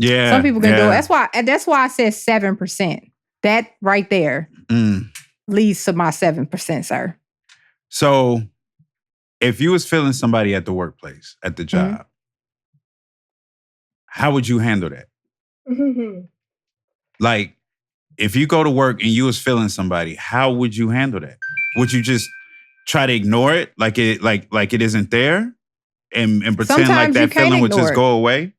some people can do it. That's why I said 7%. That right there leads to my 7%, sir. So if you was feeling somebody at the workplace, at the job, how would you handle that? Like, if you go to work and you was feeling somebody, how would you handle that? Would you just try to ignore it like it isn't there and pretend sometimes like that feeling would just go away?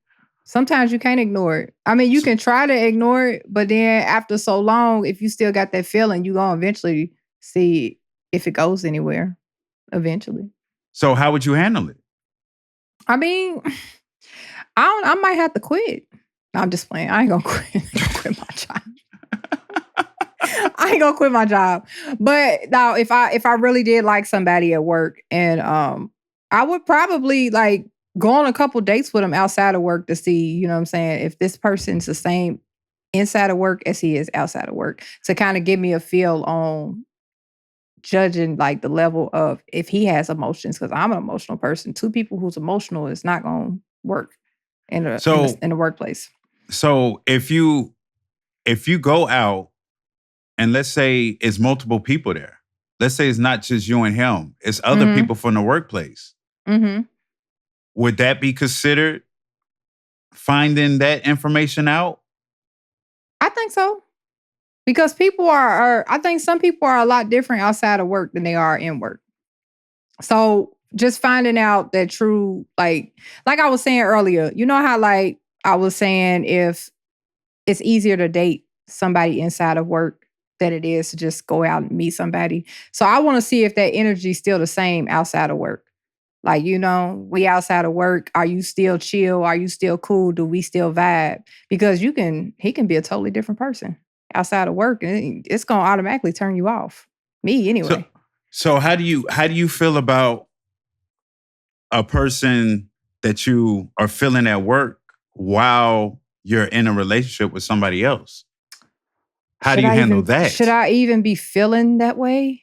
Sometimes you can't ignore it. I mean, you can try to ignore it, but then after so long, if you still got that feeling, you're going to eventually see if it goes anywhere eventually. So how would you handle it? I mean, I might have to quit. No, I'm just playing. I ain't gonna quit. I ain't gonna quit my job. I ain't gonna quit my job. But now, if I really did like somebody at work, and I would probably like go on a couple dates with them outside of work to see, you know what I'm saying, if this person's the same inside of work as he is outside of work, to kind of give me a feel on judging like the level of if he has emotions, because I'm an emotional person. Two people who's emotional is not gonna work in the workplace. So if you go out and let's say it's multiple people there, let's say it's not just you and him, it's other people from the workplace. Would that be considered finding that information out? I think so. Because people I think some people are a lot different outside of work than they are in work. So just finding out that true, like I was saying earlier, you know how like I was saying if it's easier to date somebody inside of work than it is to just go out and meet somebody. So I want to see if that energy is still the same outside of work. Like, we outside of work. Are you still chill? Are you still cool? Do we still vibe? Because he can be a totally different person outside of work, and it's going to automatically turn you off. Me anyway. So how do you feel about a person that you are feeling at work while you're in a relationship with somebody else? How do you handle that? Should I even be feeling that way?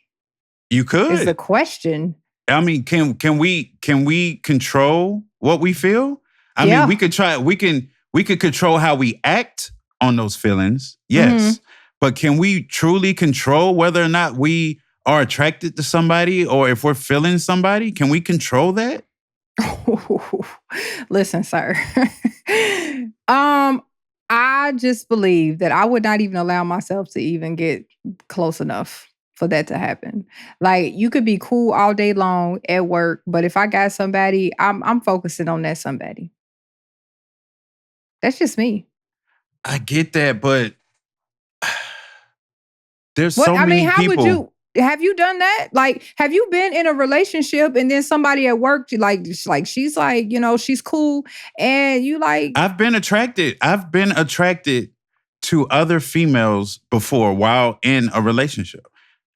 You could. Is the question. I mean, can we control what we feel? I mean, Yeah. we could control how we act on those feelings. Yes. Mm-hmm. But can we truly control whether or not we are attracted to somebody or if we're feeling somebody? Can we control that? Listen, sir. I just believe that I would not even allow myself to even get close enough for that to happen. Like you could be cool all day long at work, but if I got somebody, I'm focusing on that somebody. That's just me. I get that, but there's What so I mean, many how would people. you have you done that? Like, have you been in a relationship and then somebody at work, she's like, she's cool, and you like, I've been attracted. I've been attracted to other females before while in a relationship.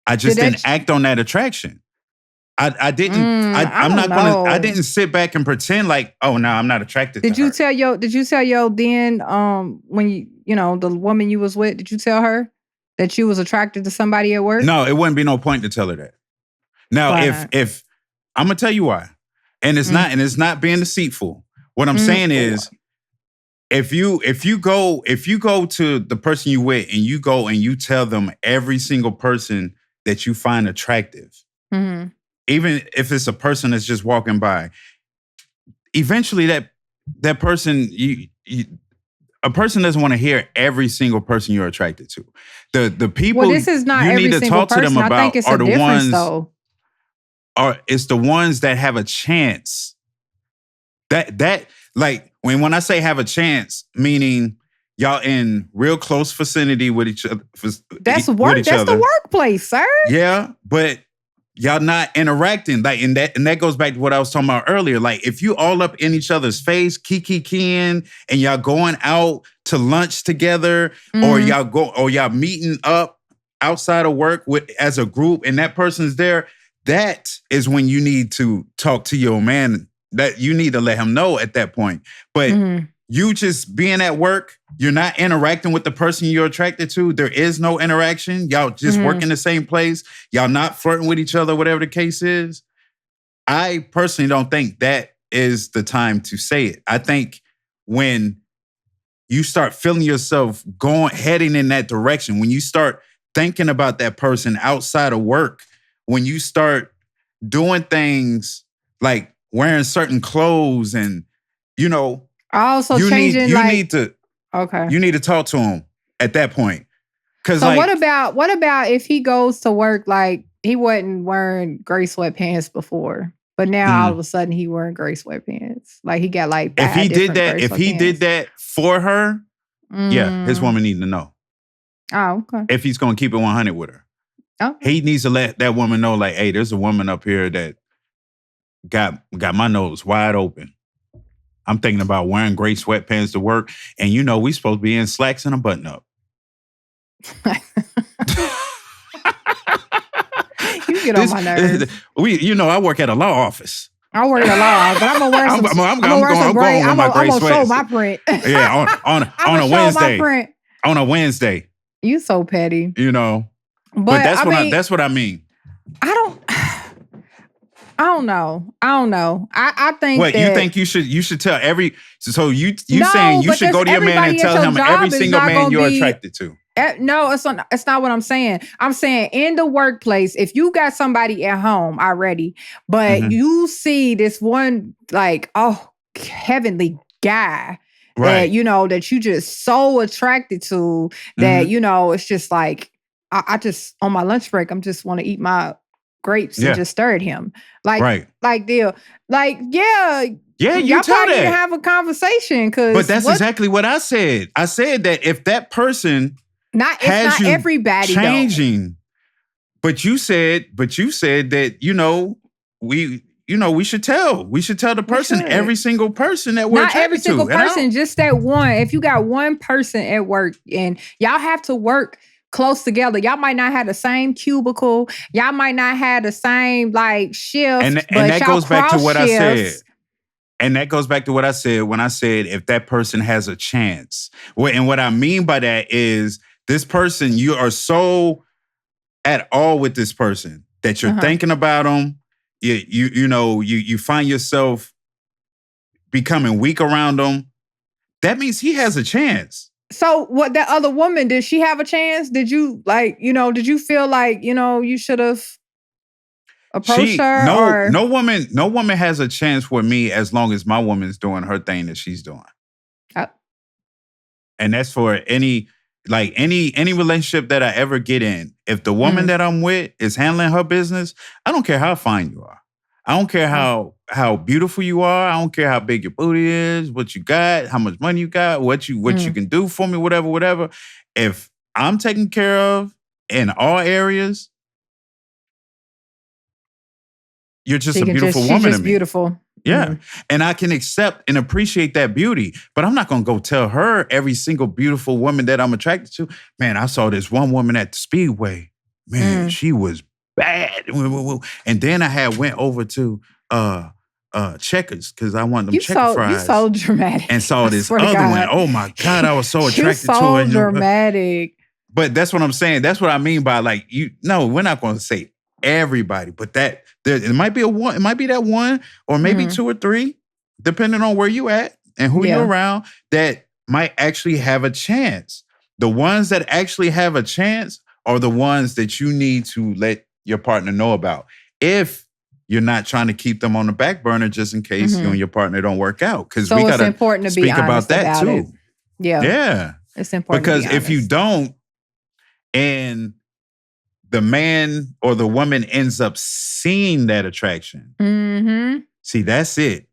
I did just didn't that? act on that attraction. I didn't. I I'm don't not gonna. I know. didn't sit back and pretend like, oh no, I'm not attracted to Did you her. tell your then when the woman you was with, did you tell her that you was attracted to somebody at work? No, it wouldn't be no point to tell her that. Now, Why if not? if I'm gonna tell you why, and it's not being deceitful. What I'm saying is, if you go to the person you with and you go and you tell them every single person that you find attractive, Mm-hmm. even if it's a person that's just walking by, eventually that person a person doesn't want to hear every single person you're attracted to. The people Well, this is not you need every to single talk to them person. I think about it's are a the difference, ones though. it's the ones that have a chance. That like when I say have a chance, meaning y'all in real close vicinity with each other. That's With work. each That's the other. workplace, sir. Yeah, but y'all not interacting. Like, and that goes back to what I was talking about earlier. Like, if you all up in each other's face, kikiing, and y'all going out to lunch together, or y'all meeting up outside of work as a group, and that person's there, that is when you need to talk to your man. That you need to let him know at that point. But you just being at work, you're not interacting with the person you're attracted to. There is no interaction. Y'all just work in the same place. Y'all not flirting with each other, whatever the case is. I personally don't think that is the time to say it. I think when you start feeling yourself heading in that direction, when you start thinking about that person outside of work, when you start doing things like wearing certain clothes and, Also you changing need to okay. You need to talk to him at that point. So what about if he goes to work like he wasn't wearing gray sweatpants before, but now all of a sudden he wearing gray sweatpants? Like he got like if he did sweatpants. that for her, yeah, his woman needs to know. Oh, okay. If he's gonna keep it 100 with her. Okay. He needs to let that woman know, like, hey, there's a woman up here that got my nose wide open. I'm thinking about wearing gray sweatpants to work, and we supposed to be in slacks and a button up. You get on my nerves. I work at a law office. I work at a law office, but I'm gonna wear some. I'm gonna show my print. Yeah, on a Wednesday. On a Wednesday. You so petty. But that's what I mean. I don't know. I think what you think you should tell every. So you saying you should go to your man and tell him every single man you're attracted to. No, it's not what I'm saying. I'm saying in the workplace, if you got somebody at home already, but you see this one like, heavenly guy that, that you just so attracted to that, it's just like, I just, on my lunch break, I'm just want to eat my grapes and just stare at him. Like, yeah, you y'all tell probably that. need to have a conversation. But that's exactly what I said. I said that if that person it's not everybody changing, though. but you said that we should tell the person, every single person that we're not attracted every single to. person, just that one. If you got one person at work and y'all have to work close together, y'all might not have the same cubicle, y'all might not have the same like shift, and that goes back to what I said. And that goes back to what I said when I said if that person has a chance. And what I mean by that is this person, you are so at all with this person that you're thinking about them. you find yourself becoming weak around him, that means he has a chance. So what, that other woman, did she have a chance? Did you did you feel like, you should have approached her? No woman has a chance with me as long as my woman's doing her thing that she's doing. And that's for any relationship that I ever get in. If the woman that I'm with is handling her business, I don't care how fine you are. I don't care how beautiful you are. I don't care how big your booty is, what you got, how much money you got, what you can do for me, whatever. If I'm taken care of in all areas, you're just a beautiful woman to me. She's just beautiful. Yeah. And I can accept and appreciate that beauty, but I'm not going to go tell her, every single beautiful woman that I'm attracted to, man, I saw this one woman at the Speedway. Man, she was bad. And then I went over to Checkers because I wanted them checker fries. You so dramatic. And saw this other one. Oh my God, I was so attracted to her. You so dramatic. But that's what I'm saying. That's what I mean by we're not going to say everybody, but it might be it might be that one, or maybe two or three, depending on where you at and who you're around, that might actually have a chance. The ones that actually have a chance are the ones that you need to let your partner know about. If you're not trying to keep them on the back burner just in case you and your partner don't work out. Because we got to speak about that too. It. Yeah. It's important because if you don't, and the man or the woman ends up seeing that attraction. See, that's it.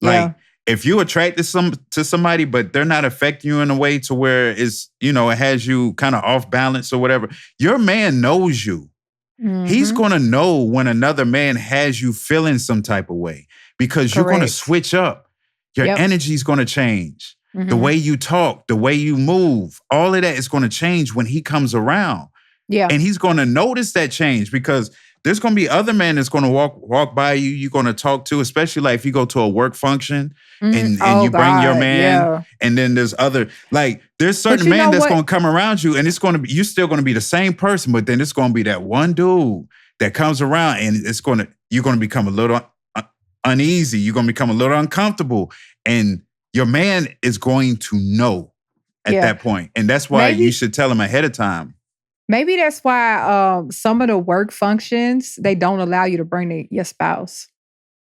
Like, if you attracted to somebody, but they're not affecting you in a way to where it has you kind of off balance or whatever, your man knows you. He's going to know when another man has you feeling some type of way because you're going to switch up. Your energy's going to change. The way you talk, the way you move, all of that is going to change when he comes around. Yeah. And he's going to notice that change because there's going to be other men that's going to walk by you, you're going to talk to, especially like if you go to a work function and you bring your man, and then there's other, there's certain men that's going to come around you and you're still going to be the same person, but then it's going to be that one dude that comes around and you're going to become a little uneasy. You're going to become a little uncomfortable, and your man is going to know at that point. And that's why you should tell him ahead of time. Maybe that's why some of the work functions, they don't allow you to bring your spouse.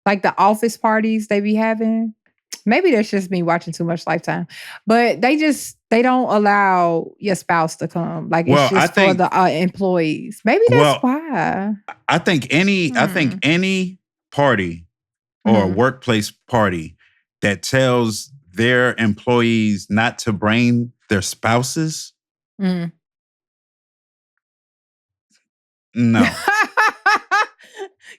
Like the office parties they be having. Maybe that's just me watching too much Lifetime. But they don't allow your spouse to come. Like it's just for the employees. Maybe that's why. I think any party or workplace party that tells their employees not to bring their spouses. No.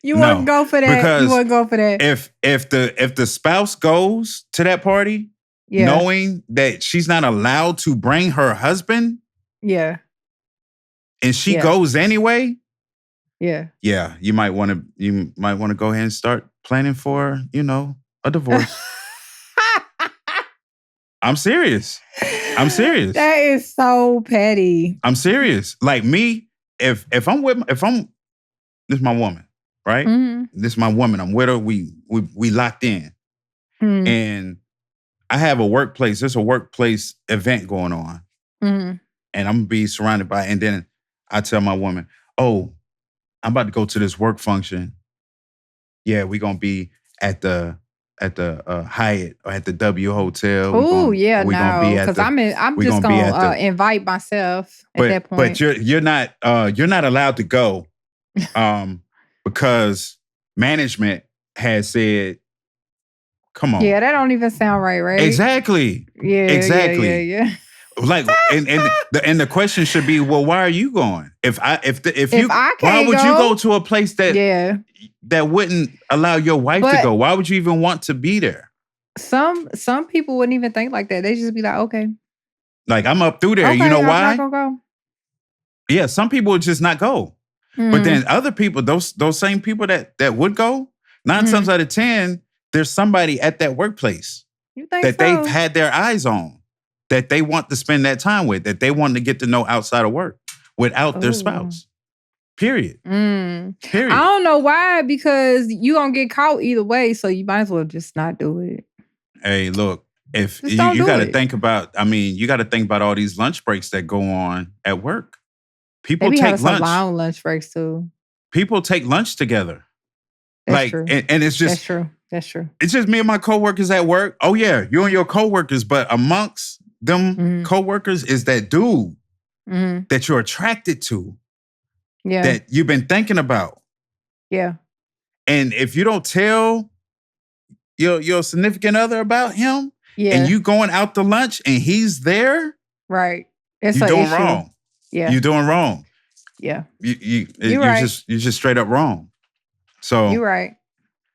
You wouldn't go for that. Because you wouldn't go for that. If the spouse goes to that party knowing that she's not allowed to bring her husband, and she goes anyway, you might want to go ahead and start planning for, a divorce. I'm serious. That is so petty. I'm serious. Like me, if I'm this is my woman, right? This is my woman. I'm with her. We locked in. And I have there's a workplace event going on. And I'm gonna be surrounded by, and then I tell my woman, oh, I'm about to go to this work function. Yeah, we're gonna be at the Hyatt or at the W Hotel. Oh yeah, no, because I'm just gonna invite myself at that point. But you're not allowed to go, because management has said, "Come on." Yeah, that don't even sound right? Exactly. Yeah. Exactly. Yeah. Like, and the question should be, well, why are you going? Why would you go to a place that wouldn't allow your wife to go? Why would you even want to be there? Some people wouldn't even think like that. They just be like, okay. Like, I'm up through there. Okay, you know why? I'm not gonna go. Yeah, some people would just not go. But then other people, those same people that would go, 9 times out of 10, there's somebody at that workplace that they've had their eyes on, that they want to spend that time with, that they want to get to know outside of work without their spouse. Period. I Period. don't know why, because you gonna get caught either way, so you might as well just not do it. Hey, look, if Just don't you do got to it. think about, you got to think about all these lunch breaks that go on at work. They People be having take some lunch. long lunch breaks too. People take lunch together. That's true. And it's just That's true. That's true. It's just me and my coworkers at work. Oh yeah, you and your coworkers, but amongst them coworkers is that dude that you're attracted to. Yeah. That you've been thinking about. Yeah. And if you don't tell your significant other about him, and you going out to lunch and he's there, right? It's you're doing issue. wrong. Yeah, you're doing wrong. Yeah, you're right. You're just straight up wrong. So you're right.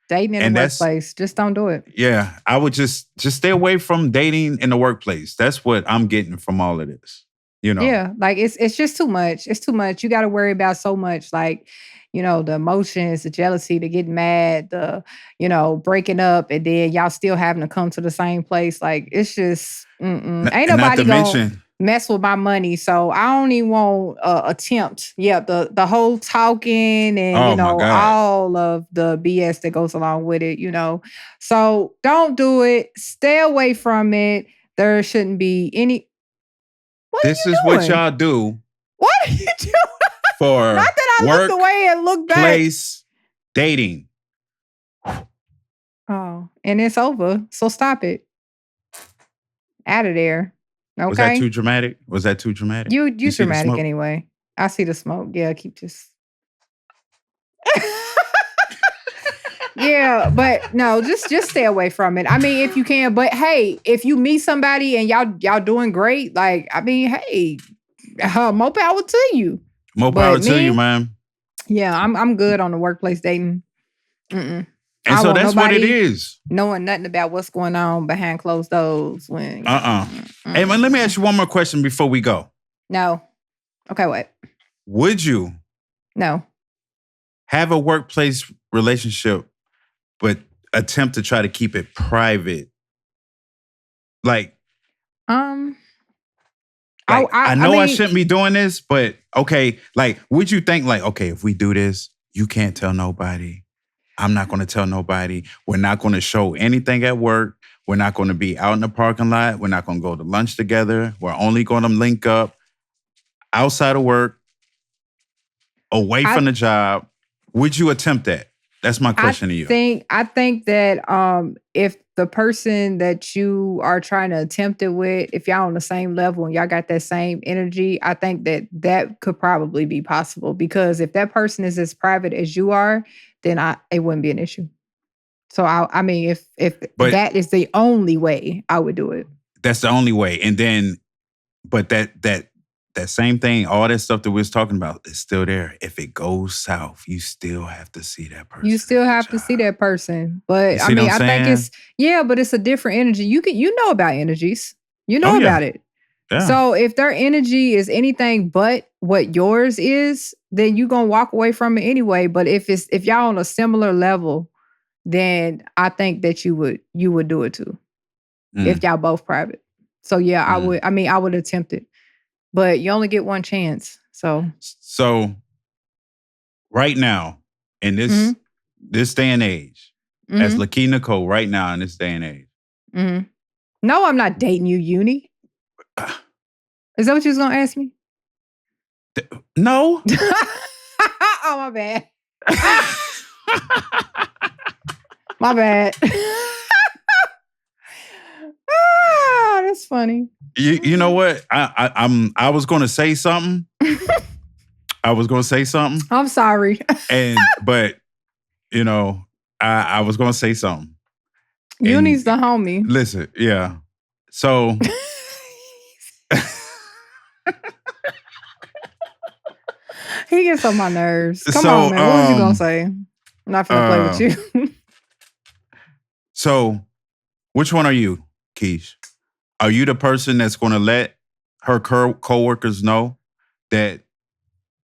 Dating in the workplace, just don't do it. Yeah, I would just stay away from dating in the workplace. That's what I'm getting from all of this. You know. Yeah, like it's just too much. It's too much. You got to worry about so much, like, you know, the emotions, the jealousy, the getting mad, the, you know, breaking up, and then y'all still having to come to the same place. Like, it's just ain't nobody gonna mess with my money. So I don't even want attempt. Yeah, the whole talking and you know all of the BS that goes along with it. You know, so don't do it. Stay away from it. There shouldn't be any. This is what y'all do. What are you doing? For not that I work, looked away and looked back. Place, dating. Oh, and it's over. So stop it. Out of there. Okay. Was that too dramatic? Was that too dramatic? You dramatic anyway. I see the smoke. Yeah, keep just. Yeah, but no, just stay away from it. I mean, if you can, but hey, if you meet somebody and y'all doing great, like, I mean, hey, more power to you. More power to you, man. Yeah, I'm good on the workplace dating. And so that's what it is. Knowing nothing about what's going on behind closed doors. When Hey, man, let me ask you one more question before we go. No. Okay, what? Would you? No. Have a workplace relationship, but attempt to try to keep it private? Like, I know I shouldn't be doing this, but okay, like, would you think like, okay, if we do this, you can't tell nobody. I'm not going to tell nobody. We're not going to show anything at work. We're not going to be out in the parking lot. We're not going to go to lunch together. We're only going to link up outside of work, away from the job. Would you attempt that? That's my question to you. I think that if the person that you are trying to attempt it with, if y'all on the same level and y'all got that same energy, I think that could probably be possible. Because if that person is as private as you are, then it wouldn't be an issue. So I mean, if that is the only way, I would do it. That's the only way. And then, but that same thing, all that stuff that we was talking about is still there. If it goes south, you still have to see that person. You still have to see that person. But I mean, I think but it's a different energy. You know about energies. You know about it. Yeah. So if their energy is anything but what yours is, then you're gonna walk away from it anyway. But if y'all on a similar level, then I think that you would do it too. If y'all both private. So yeah, I would attempt it. But you only get one chance. So right now, in this day and age, as Lakeith Nicole, right now in this day and age. No, I'm not dating you, Uni. Is that what you was gonna ask me? No. Oh, my bad. My bad. That's funny. You know what? I was going to say something. I'm sorry. But you know, I was going to say something. Uni's the homie. Listen, yeah. So he gets on my nerves. Come on, man. What was you gonna say? I'm not gonna play with you. So, which one are you, Keish? Are you the person that's going to let her coworkers know that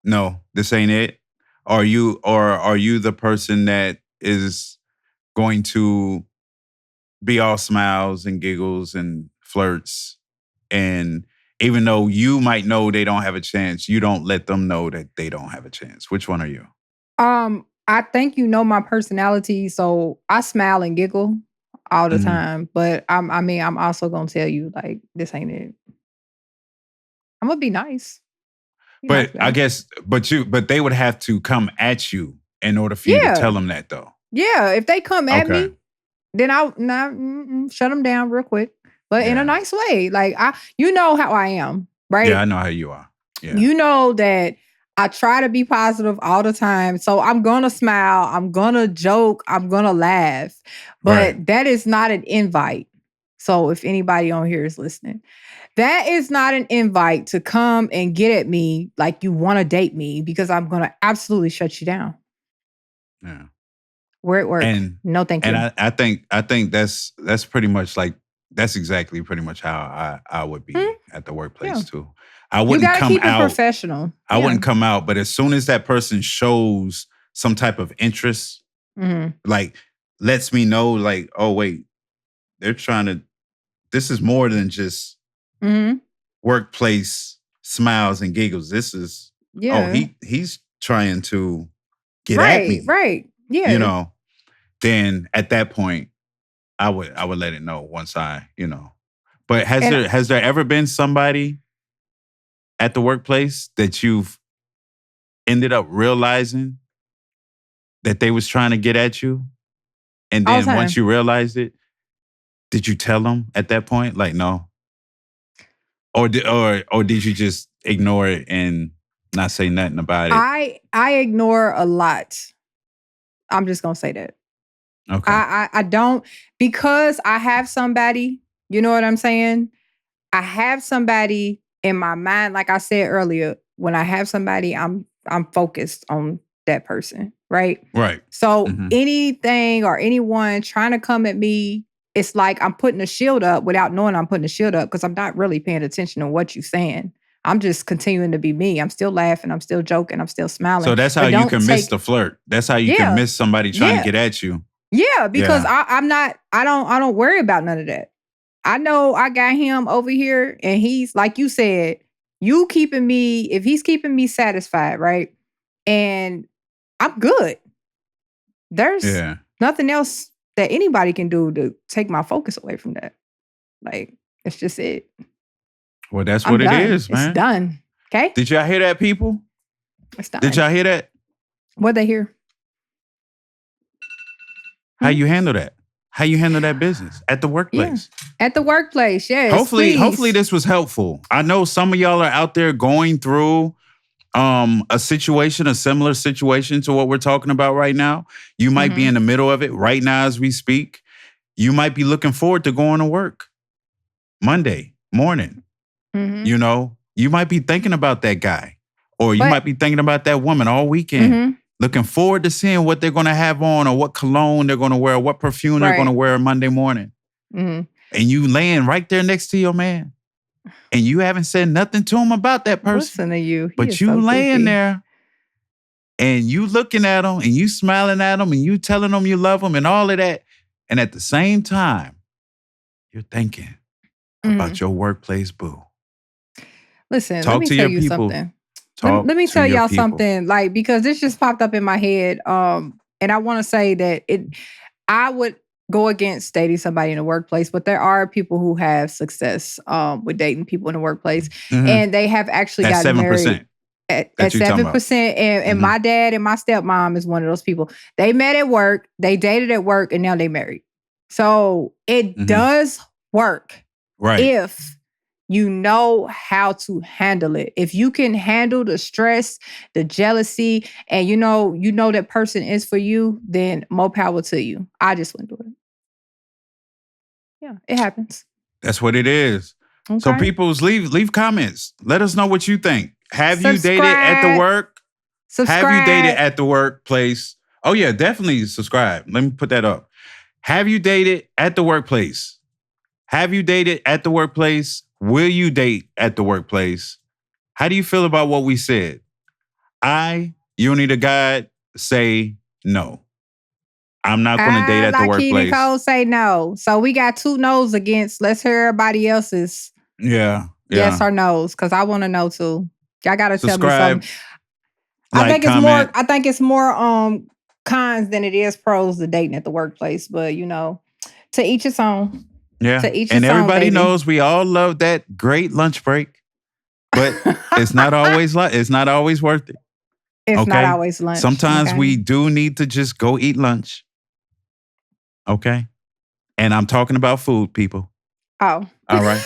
no, this ain't it? Are you the person that is going to be all smiles and giggles and flirts and even though you might know they don't have a chance, you don't let them know that they don't have a chance? Which one are you? I think you know my personality, so I smile and giggle all the time. But I'm also gonna tell you like this ain't it. I'm gonna be nice. But I guess, but they would have to come at you in order for you to tell them that, though. Yeah, if they come at me, then I'll shut them down real quick, but in a nice way. Like you know how I am, right? Yeah, I know how you are. Yeah. You know that I try to be positive all the time, so I'm gonna smile, I'm gonna joke, I'm gonna laugh, but that is not an invite. So if anybody on here is listening, that is not an invite to come and get at me like you want to date me, because I'm going to absolutely shut you down. Yeah. We're at work. No, thank you. And I think that's pretty much like, that's exactly pretty much how I would be at the workplace too. I wouldn't you gotta come keep out it professional. I wouldn't come out, but as soon as that person shows some type of interest, like lets me know like, oh wait, they're trying to, this is more than just workplace smiles and giggles. This is, he's trying to get at me. Right. Yeah. You know, then at that point, I would let it know once I, But has there ever been somebody at the workplace that you've ended up realizing that they was trying to get at you? And then once you realized it, did you tell them at that point? Like, no? Or did you just ignore it and not say nothing about it? I ignore a lot. I'm just gonna say that. Okay. I don't, because I have somebody, you know what I'm saying? I have somebody in my mind, like I said earlier, when I have somebody, I'm focused on that person, right? Right. So anything or anyone trying to come at me, it's like I'm putting a shield up without knowing I'm putting a shield up, because I'm not really paying attention to what you're saying. I'm just continuing to be me. I'm still laughing. I'm still joking. I'm still smiling. So that's how you can miss the flirt. That's how you can miss somebody trying to get at you. Yeah, because I don't worry about none of that. I know I got him over here, and he's, like you said, if he's keeping me satisfied, right? And I'm good. There's nothing else that anybody can do to take my focus away from that. Like, it's just it. Well, that's what it is, man. It's done. Okay? Did y'all hear that, people? It's done. Did y'all hear that? What'd they hear? How you handle that? How you handle that business at the workplace? Yeah. At the workplace, yes. Hopefully this was helpful. I know some of y'all are out there going through a similar situation to what we're talking about right now. You might be in the middle of it right now as we speak. You might be looking forward to going to work Monday morning. You know, you might be thinking about that guy, or you might be thinking about that woman all weekend. Looking forward to seeing what they're going to have on, or what cologne they're going to wear, or what perfume they're going to wear Monday morning. And you laying right there next to your man. And you haven't said nothing to him about that person. Listen to you. But you laying there and you looking at him and you smiling at him and you telling him you love him and all of that. And at the same time, you're thinking about your workplace boo. Listen, let me tell you something. Let me tell y'all something, like, because this just popped up in my head. And I want to say that I would go against dating somebody in the workplace, but there are people who have success with dating people in the workplace. And they have actually gotten married at 7%. And my dad and my stepmom is one of those people. They met at work, they dated at work, and now they married. So it does work. Right. If you know how to handle it. If you can handle the stress, the jealousy, and you know that person is for you, then more power to you. I just wouldn't do it. Yeah, it happens. That's what it is. Okay. So peoples, leave comments. Let us know what you think. Have you dated at the work? Subscribe. Have you dated at the workplace? Oh yeah, definitely subscribe. Let me put that up. Have you dated at the workplace? Have you dated at the workplace? Will you date at the workplace? How do you feel about what we said? You need a guide, say no. I'm not going to date at the workplace. Nicole say no. So we got 2 no's against. Let's hear everybody else's. Yeah. Yes or no's, because I want to know too. Y'all gotta tell me Subscribe, something. like, comment. I think it's more cons than it is pros to dating at the workplace. But to each its own. Yeah. To each And its own, everybody baby. knows we all love that great lunch break, but it's not always worth it. It's not Okay? always lunch. Sometimes okay? we do need to just go eat lunch. Okay? And I'm talking about food, people. Oh. All right.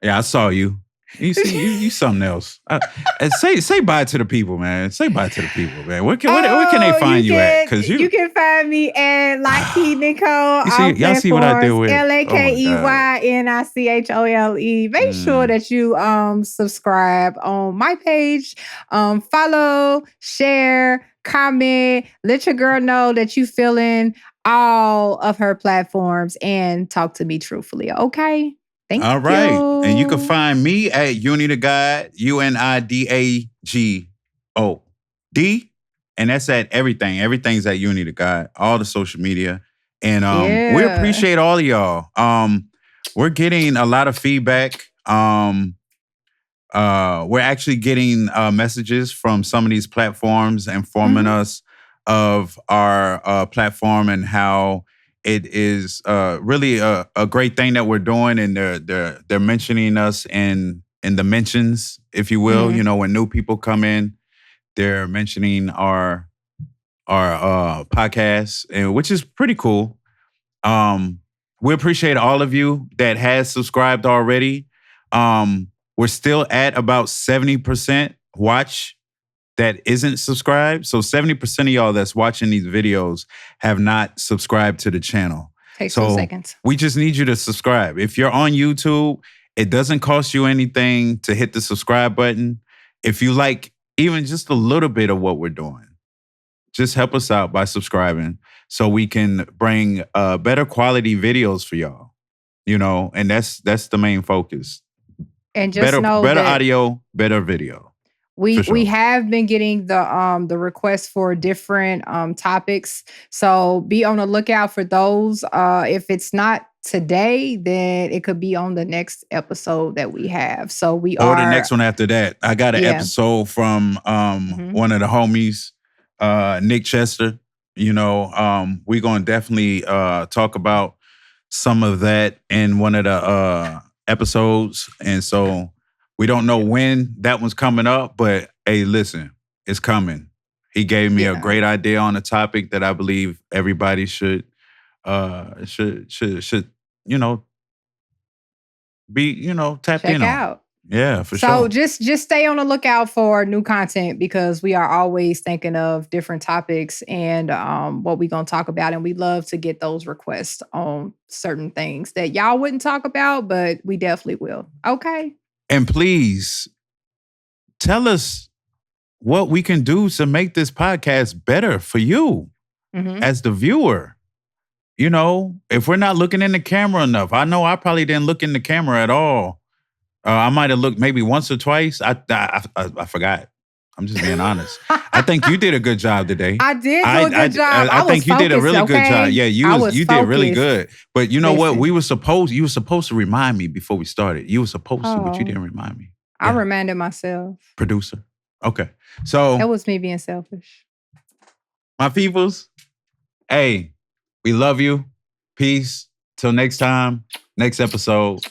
Yeah, I saw you. You see, you something else. And say bye to the people, man. Say bye to the people, man. Where can they find you at? Because you can find me at Lockheed Nicole on y'all see what I deal with. LakeeyNichole. Make sure that you subscribe on my page, follow, share, comment, let your girl know that you feeling all of her platforms, and talk to me truthfully. Okay. Thank you. All right. And you can find me at UnidaGod, UNIDAGOD. And that's at everything. Everything's at UnidaGod, all the social media. And we appreciate all of y'all. We're getting a lot of feedback. We're actually getting messages from some of these platforms informing us of our platform and how it is really a great thing that we're doing, and they're mentioning us in the mentions, if you will. When new people come in, they're mentioning our podcast, and which is pretty cool. We appreciate all of you that has subscribed already. We're still at about 70% watch that isn't subscribed. So 70% of y'all that's watching these videos have not subscribed to the channel. Takes 2 seconds. We just need you to subscribe. If you're on YouTube, it doesn't cost you anything to hit the subscribe button. If you like even just a little bit of what we're doing, just help us out by subscribing so we can bring better quality videos for y'all. And that's the main focus. And just know better that audio, better video. We have been getting the requests for different topics, so be on the lookout for those. If it's not today, then it could be on the next episode that we have. So the next one after that. I got an episode from one of the homies, Nick Chester. We're gonna definitely talk about some of that in one of the episodes, and so. We don't know when that one's coming up, but hey, listen, it's coming. He gave me a great idea on a topic that I believe everybody should be tapped check in out. on. Yeah, for sure. So just stay on the lookout for new content, because we are always thinking of different topics and what we're gonna talk about, and we love to get those requests on certain things that y'all wouldn't talk about, but we definitely will. Okay. And please tell us what we can do to make this podcast better for you as the viewer. If we're not looking in the camera enough, I know I probably didn't look in the camera at all. I might have looked maybe once or twice. I forgot. I'm just being honest. I think you did a good job today. I did do a good job. I think you did a really good job. Yeah, you did really good. But you know what? You were supposed to remind me before we started. You were supposed to, but you didn't remind me. I reminded myself. Producer. Okay. So that was me being selfish. My peoples, hey, we love you. Peace. Till next time, next episode.